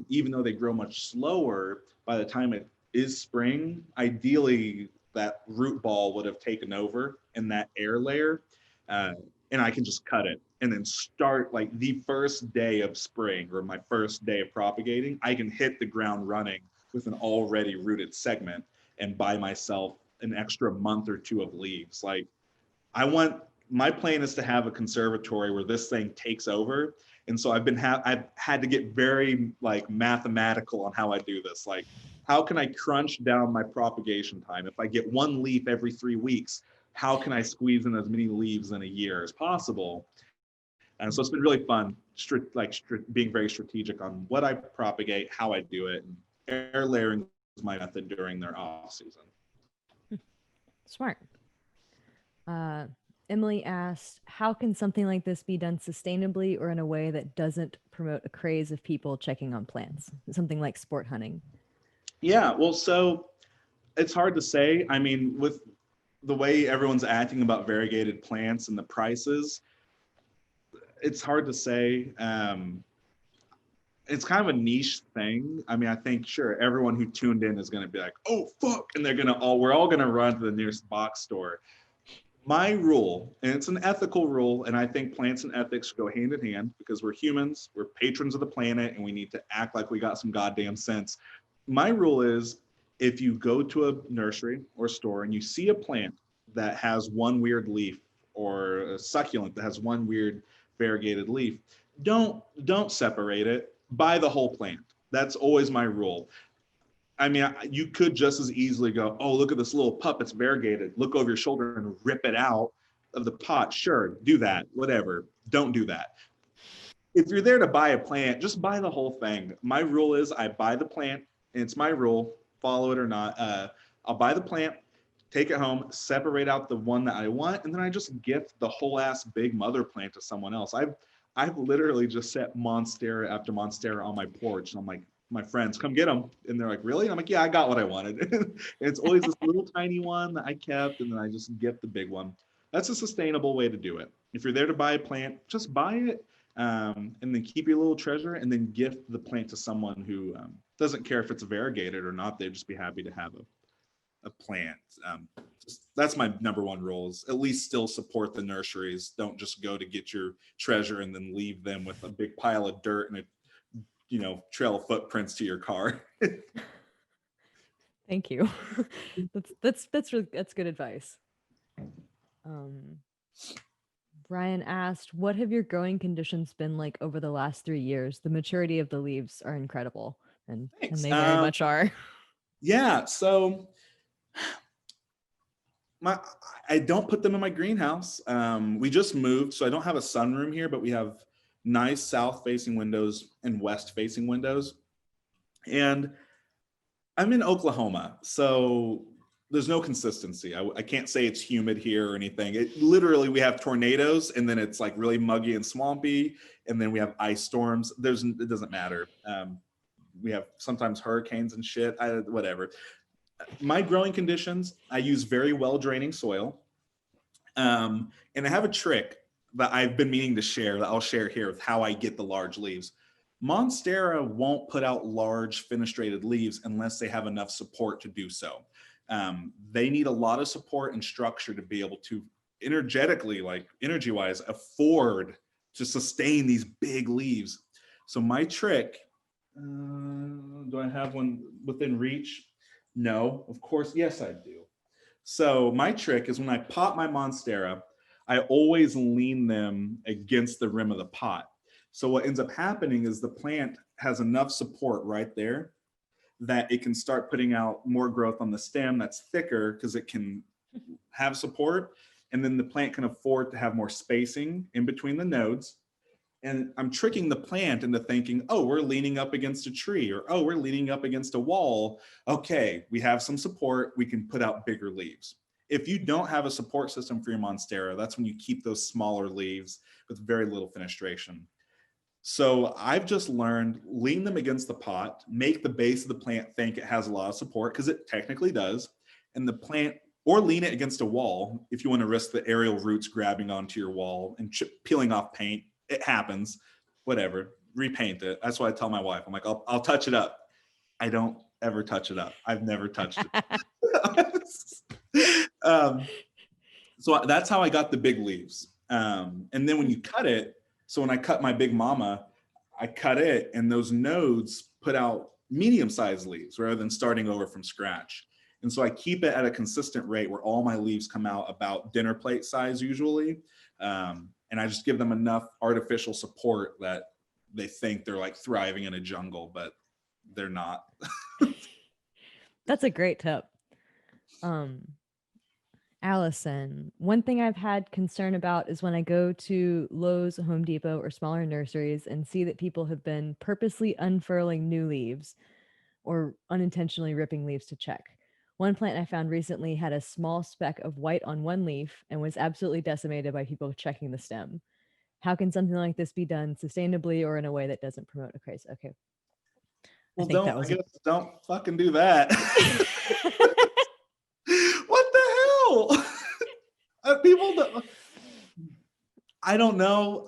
even though they grow much slower, by the time it is spring, ideally that root ball would have taken over in that air layer, and I can just cut it and then start like the first day of spring or my first day of propagating, I can hit the ground running with an already rooted segment and buy myself an extra month or two of leaves. Like my plan is to have a conservatory where this thing takes over. And so I've had to get very like mathematical on how I do this. Like, how can I crunch down my propagation time? If I get one leaf every 3 weeks, how can I squeeze in as many leaves in a year as possible? And so it's been really fun, being very strategic on what I propagate, how I do it. And air layering is my method during their off season. Smart. Emily asked, how can something like this be done sustainably or in a way that doesn't promote a craze of people checking on plants? Something like sport hunting. Yeah, well, so it's hard to say. I mean, with the way everyone's acting about variegated plants and the prices, it's hard to say. It's kind of a niche thing. I mean, I think, sure, everyone who tuned in is going to be like, oh, fuck. And we're all going to run to the nearest box store. My rule, and it's an ethical rule, and I think plants and ethics go hand in hand because we're humans, we're patrons of the planet, and we need to act like we got some goddamn sense. My rule is if you go to a nursery or store and you see a plant that has one weird leaf or a succulent that has one weird variegated leaf, don't separate it. Buy the whole plant. That's always my rule. I mean, you could just as easily go, oh, look at this little pup, it's variegated. Look over your shoulder and rip it out of the pot. Sure, do that, whatever. Don't do that. If you're there to buy a plant, just buy the whole thing. My rule is I buy the plant, and it's my rule, follow it or not. I'll buy the plant, take it home, separate out the one that I want, and then I just gift the whole ass big mother plant to someone else. I've literally just set Monstera after Monstera on my porch, and I'm like, my friends, come get them. And they're like, really? And I'm like, yeah, I got what I wanted. And it's always this little tiny one that I kept, and then I just gift the big one. That's a sustainable way to do it. If you're there to buy a plant, just buy it, and then keep your little treasure, and then gift the plant to someone who doesn't care if it's variegated or not. They'd just be happy to have a plant. That's my number one rule, is at least still support the nurseries. Don't just go to get your treasure and then leave them with a big pile of dirt and a trail of footprints to your car. Thank you. That's good advice. Brian asked, what have your growing conditions been like over the last 3 years? The maturity of the leaves are incredible, and they very much are. Yeah, so I don't put them in my greenhouse. We just moved, so I don't have a sunroom here, but we have nice south-facing windows and west-facing windows. And I'm in Oklahoma, so there's no consistency. I can't say it's humid here or anything. Literally, we have tornadoes, and then it's like really muggy and swampy, and then we have ice storms. It doesn't matter. We have sometimes hurricanes and shit, whatever. My growing conditions, I use very well draining soil. And I have a trick that I've been meaning to share that I'll share here with how I get the large leaves. Monstera won't put out large fenestrated leaves unless they have enough support to do so. They need a lot of support and structure to be able to energetically, like energy-wise, afford to sustain these big leaves. So my trick, do I have one within reach? No, of course, yes, I do. So my trick is when I pot my Monstera, I always lean them against the rim of the pot. So what ends up happening is the plant has enough support right there that it can start putting out more growth on the stem that's thicker because it can have support. And then the plant can afford to have more spacing in between the nodes. And I'm tricking the plant into thinking, oh, we're leaning up against a tree, or oh, we're leaning up against a wall. Okay, we have some support, we can put out bigger leaves. If you don't have a support system for your Monstera, that's when you keep those smaller leaves with very little fenestration. So I've just learned, lean them against the pot, make the base of the plant think it has a lot of support, because it technically does, and the plant, or lean it against a wall if you want to risk the aerial roots grabbing onto your wall and peeling off paint. It happens, whatever, repaint it. That's what I tell my wife. I'm like, I'll touch it up. I don't ever touch it up. I've never touched it. So that's how I got the big leaves. And then when you cut it, so when I cut my big mama, I cut it, and those nodes put out medium-sized leaves rather than starting over from scratch. And so I keep it at a consistent rate where all my leaves come out about dinner plate size usually. And I just give them enough artificial support that they think they're like thriving in a jungle, but they're not. That's a great tip. Allison, one thing I've had concern about is when I go to Lowe's, Home Depot, or smaller nurseries and see that people have been purposely unfurling new leaves or unintentionally ripping leaves to check. One plant I found recently had a small speck of white on one leaf and was absolutely decimated by people checking the stem. How can something like this be done sustainably or in a way that doesn't promote a craze? Okay. Well, don't fucking do that. What the hell? People don't, I don't know.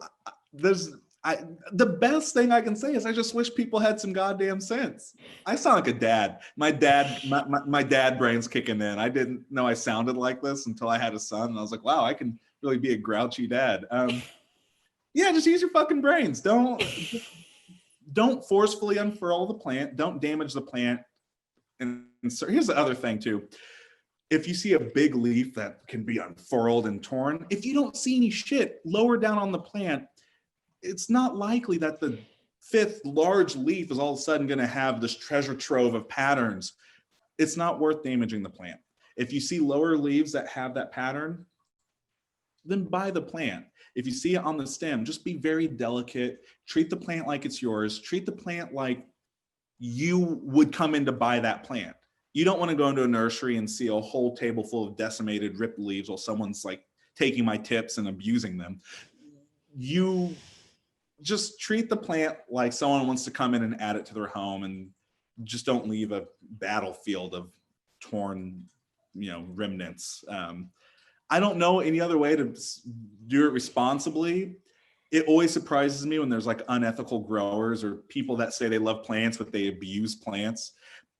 The best thing I can say is I just wish people had some goddamn sense. I sound like a dad. My dad brain's kicking in. I didn't know I sounded like this until I had a son, and I was like, wow, I can really be a grouchy dad. Yeah, just use your fucking brains. Don't forcefully unfurl the plant. Don't damage the plant. And so here's the other thing too. if you see a big leaf that can be unfurled and torn, if you don't see any shit lower down on the plant, it's not likely that the fifth large leaf is all of a sudden going to have this treasure trove of patterns. It's not worth damaging the plant. If you see lower leaves that have that pattern, then buy the plant. If you see it on the stem, just be very delicate. Treat the plant like it's yours. Treat the plant like you would come in to buy that plant. You don't want to go into a nursery and see a whole table full of decimated, ripped leaves while someone's like taking my tips and abusing them. You just treat the plant like someone wants to come in and add it to their home, and just don't leave a battlefield of torn, remnants. I don't know any other way to do it responsibly. It always surprises me when there's like unethical growers or people that say they love plants, but they abuse plants.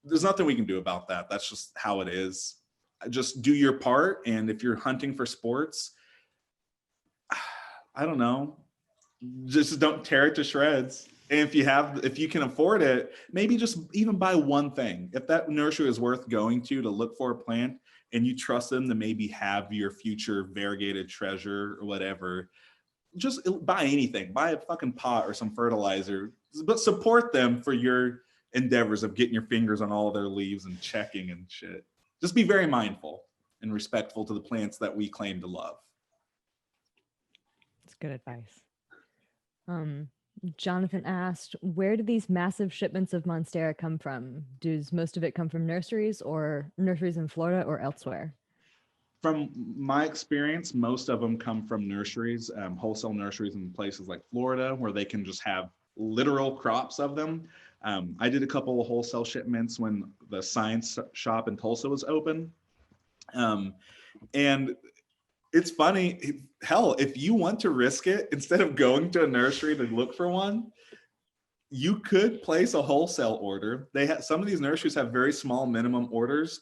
There's nothing we can do about that. That's just how it is. Just do your part. And if you're hunting for sports, I don't know, just don't tear it to shreds. And if you can afford it, maybe just even buy one thing. If that nursery is worth going to look for a plant and you trust them to maybe have your future variegated treasure or whatever, just buy anything. Buy a fucking pot or some fertilizer, but support them for your endeavors of getting your fingers on all their leaves and checking and shit. Just be very mindful and respectful to the plants that we claim to love. That's good advice. Jonathan asked, where do these massive shipments of Monstera come from? Does most of it come from nurseries in Florida or elsewhere? From my experience, most of them come from nurseries, wholesale nurseries in places like Florida, where they can just have literal crops of them. I did a couple of wholesale shipments when the science shop in Tulsa was open. And it's funny, hell, if you want to risk it, instead of going to a nursery to look for one, you could place a wholesale order. Some of these nurseries have very small minimum orders.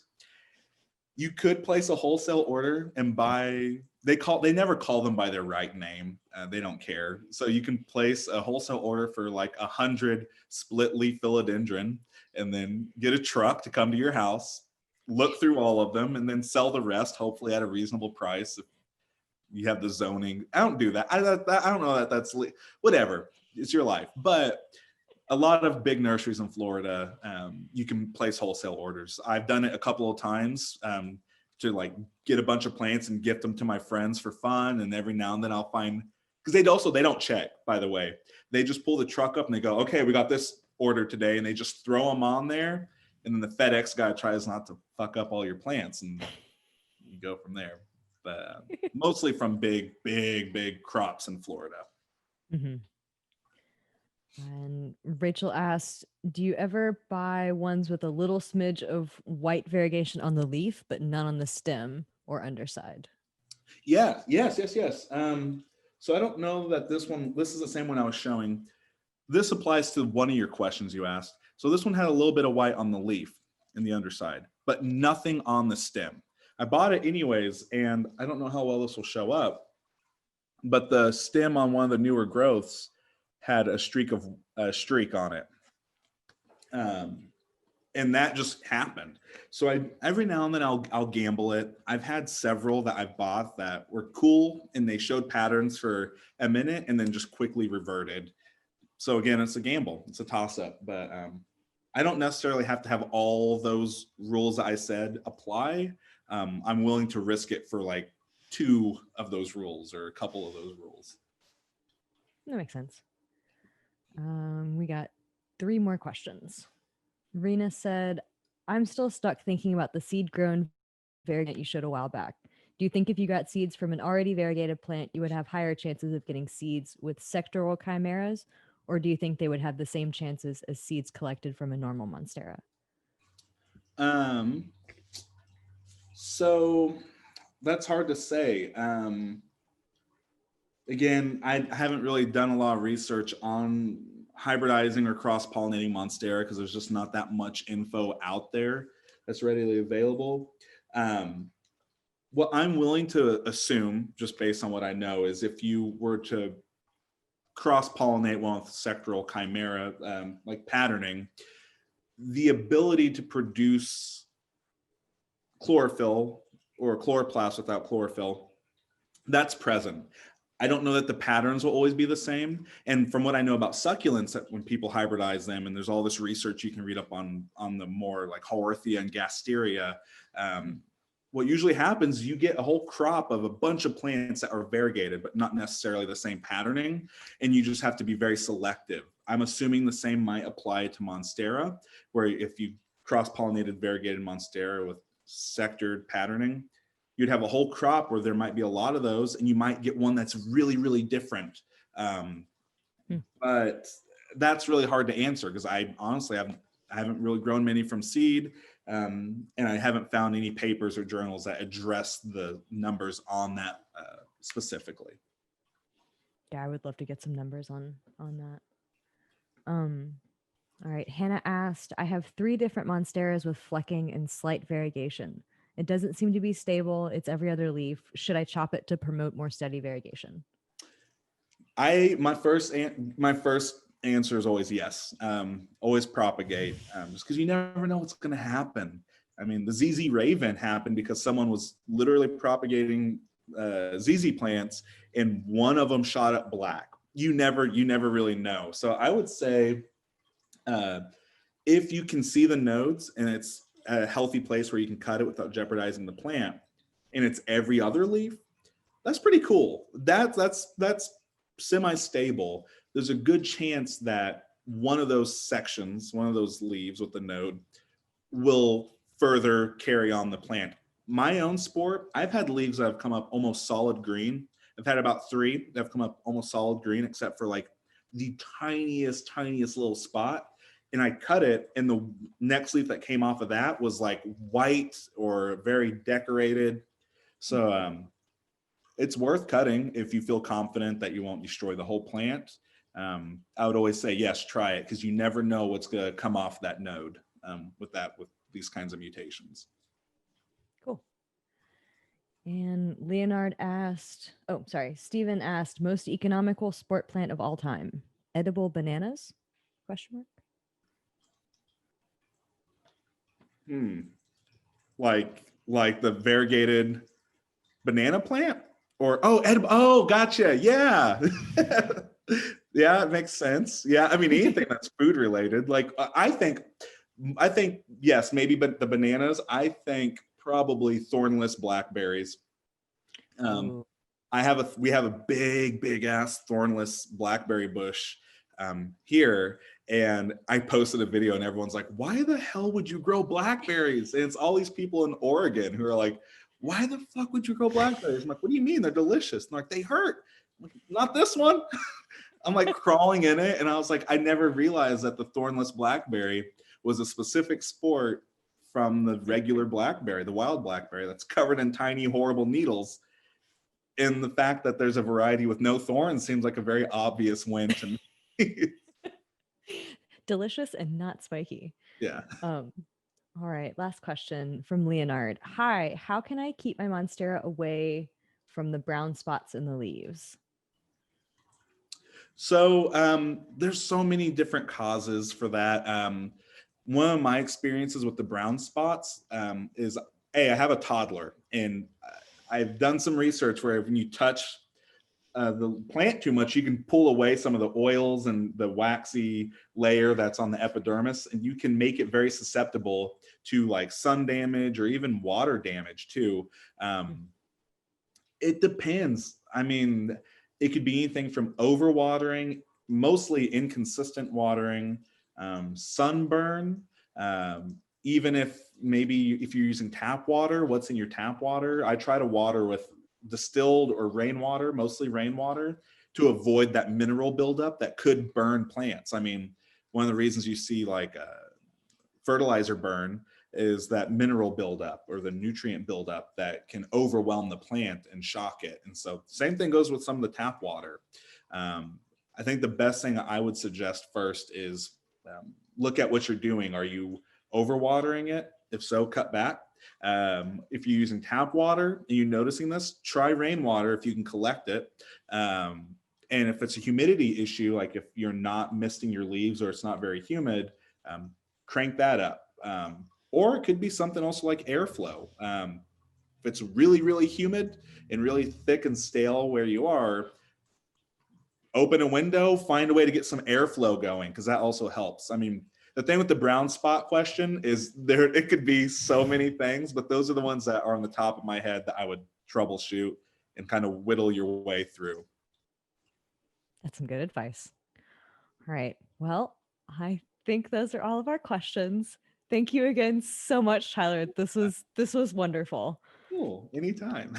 You could place a wholesale order and buy, they never call them by their right name. They don't care. So you can place a wholesale order for like 100 split leaf philodendron and then get a truck to come to your house, look through all of them, and then sell the rest, hopefully at a reasonable price. If you have the zoning. I don't do that. I don't know that's whatever. It's your life. But a lot of big nurseries in Florida, you can place wholesale orders. I've done it a couple of times to like get a bunch of plants and gift them to my friends for fun. And every now and then I'll find, because they don't check, by the way. They just pull the truck up and they go, okay, we got this order today. And they just throw them on there. And then the FedEx guy tries not to fuck up all your plants, and you go from there. But mostly from big crops in Florida. Mm-hmm. And Rachel asked, do you ever buy ones with a little smidge of white variegation on the leaf, but none on the stem or underside? Yeah, yes. So I don't know that this is the same one I was showing. This applies to one of your questions you asked. So this one had a little bit of white on the leaf in the underside, but nothing on the stem. I bought it anyways, and I don't know how well this will show up, but the stem on one of the newer growths had a streak on it. And that just happened. So every now and then I'll gamble it. I've had several that I've bought that were cool and they showed patterns for a minute and then just quickly reverted. So again, it's a gamble. It's a toss up, but I don't necessarily have to have all those rules that I said apply. I'm willing to risk it for like 2 of those rules or a couple of those rules. That makes sense. We got 3 more questions. Rena said, I'm still stuck thinking about the seed grown variegate you showed a while back. Do you think if you got seeds from an already variegated plant, you would have higher chances of getting seeds with sectoral chimeras? Or do you think they would have the same chances as seeds collected from a normal Monstera? So that's hard to say. Again, I haven't really done a lot of research on hybridizing or cross-pollinating Monstera because there's just not that much info out there that's readily available. What I'm willing to assume, just based on what I know, is if you were to cross-pollinate one with sectoral chimera, like patterning, the ability to produce chlorophyll or chloroplast without chlorophyll, that's present. I don't know that the patterns will always be the same. And from what I know about succulents, that when people hybridize them, and there's all this research you can read up on the more like Haworthia and Gasteria, what usually happens, you get a whole crop of a bunch of plants that are variegated, but not necessarily the same patterning. And you just have to be very selective. I'm assuming the same might apply to Monstera, where if you cross-pollinated variegated Monstera with sectored patterning, you'd have a whole crop where there might be a lot of those, and you might get one that's really, really different. But that's really hard to answer because I honestly haven't really grown many from seed. And I haven't found any papers or journals that address the numbers on that specifically. Yeah, I would love to get some numbers on that. All right, Hannah asked, I have 3 different Monsteras with flecking and slight variegation. It doesn't seem to be stable. It's every other leaf. Should I chop it to promote more steady variegation? My first answer is always yes. Always propagate, just because you never know what's going to happen. I mean, the ZZ Raven happened because someone was literally propagating ZZ plants, and one of them shot up black. You never really know. So I would say, if you can see the nodes and it's a healthy place where you can cut it without jeopardizing the plant, and it's every other leaf, that's pretty cool. That's semi-stable. There's a good chance that one of those sections, one of those leaves with the node, will further carry on the plant. My own sport, I've had leaves that have come up almost solid green. I've had about 3 that have come up almost solid green, except for like the tiniest little spot. And I cut it, and the next leaf that came off of that was like white or very decorated. So it's worth cutting if you feel confident that you won't destroy the whole plant. I would always say, yes, try it, because you never know what's going to come off that node with these kinds of mutations. Cool. And Stephen asked, most economical sport plant of all time, edible bananas? Question mark. Like the variegated banana plant, or edible. Oh, gotcha. Yeah. Yeah, it makes sense. Yeah, I mean, anything that's food related. Like I think yes, maybe, but the bananas, I think probably thornless blackberries. We have a big ass thornless blackberry bush here, and I posted a video, and everyone's like, why the hell would you grow blackberries? And it's all these people in Oregon who are like, why the fuck would you grow blackberries? I'm like, what do you mean? They're delicious. And they're like, they hurt. I'm like, not this one. I'm like crawling in it, and I was like, I never realized that the thornless blackberry was a specific sport from the regular blackberry, the wild blackberry that's covered in tiny, horrible needles. And the fact that there's a variety with no thorns seems like a very obvious win to me. Delicious and not spiky. Yeah. All right, last question from Leonard. Hi, how can I keep my Monstera away from the brown spots in the leaves? So there's so many different causes for that. One of my experiences with the brown spots is, I have a toddler, and I've done some research where when you touch the plant too much, you can pull away some of the oils and the waxy layer that's on the epidermis, and you can make it very susceptible to like sun damage or even water damage too. It depends. I mean, it could be anything from overwatering, mostly inconsistent watering, sunburn, even if you're using tap water, what's in your tap water? I try to water with distilled or rainwater, mostly rainwater, to avoid that mineral buildup that could burn plants. I mean, one of the reasons you see like fertilizer burn is that mineral buildup or the nutrient buildup that can overwhelm the plant and shock it. And so same thing goes with some of the tap water. I think the best thing I would suggest first is look at what you're doing. Are you overwatering it? If so, cut back. If you're using tap water and you're noticing this, try rainwater if you can collect it. And if it's a humidity issue, like if you're not misting your leaves or it's not very humid, crank that up. Or it could be something also like airflow. If it's really, really humid and really thick and stale where you are, open a window, find a way to get some airflow going, because that also helps. I mean, the thing with the brown spot question is it could be so many things, but those are the ones that are on the top of my head that I would troubleshoot and kind of whittle your way through. That's some good advice. All right. Well, I think those are all of our questions. Thank you again so much, Tyler. This was wonderful. Cool. Anytime.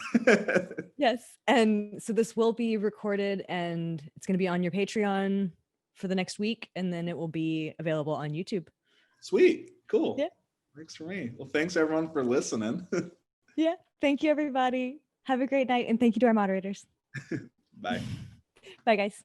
Yes. And so this will be recorded and it's going to be on your Patreon for the next week, and then it will be available on YouTube. Sweet. Cool. Yeah. Works for me. Well, thanks everyone for listening. Yeah. Thank you, everybody. Have a great night. And thank you to our moderators. Bye. Bye, guys.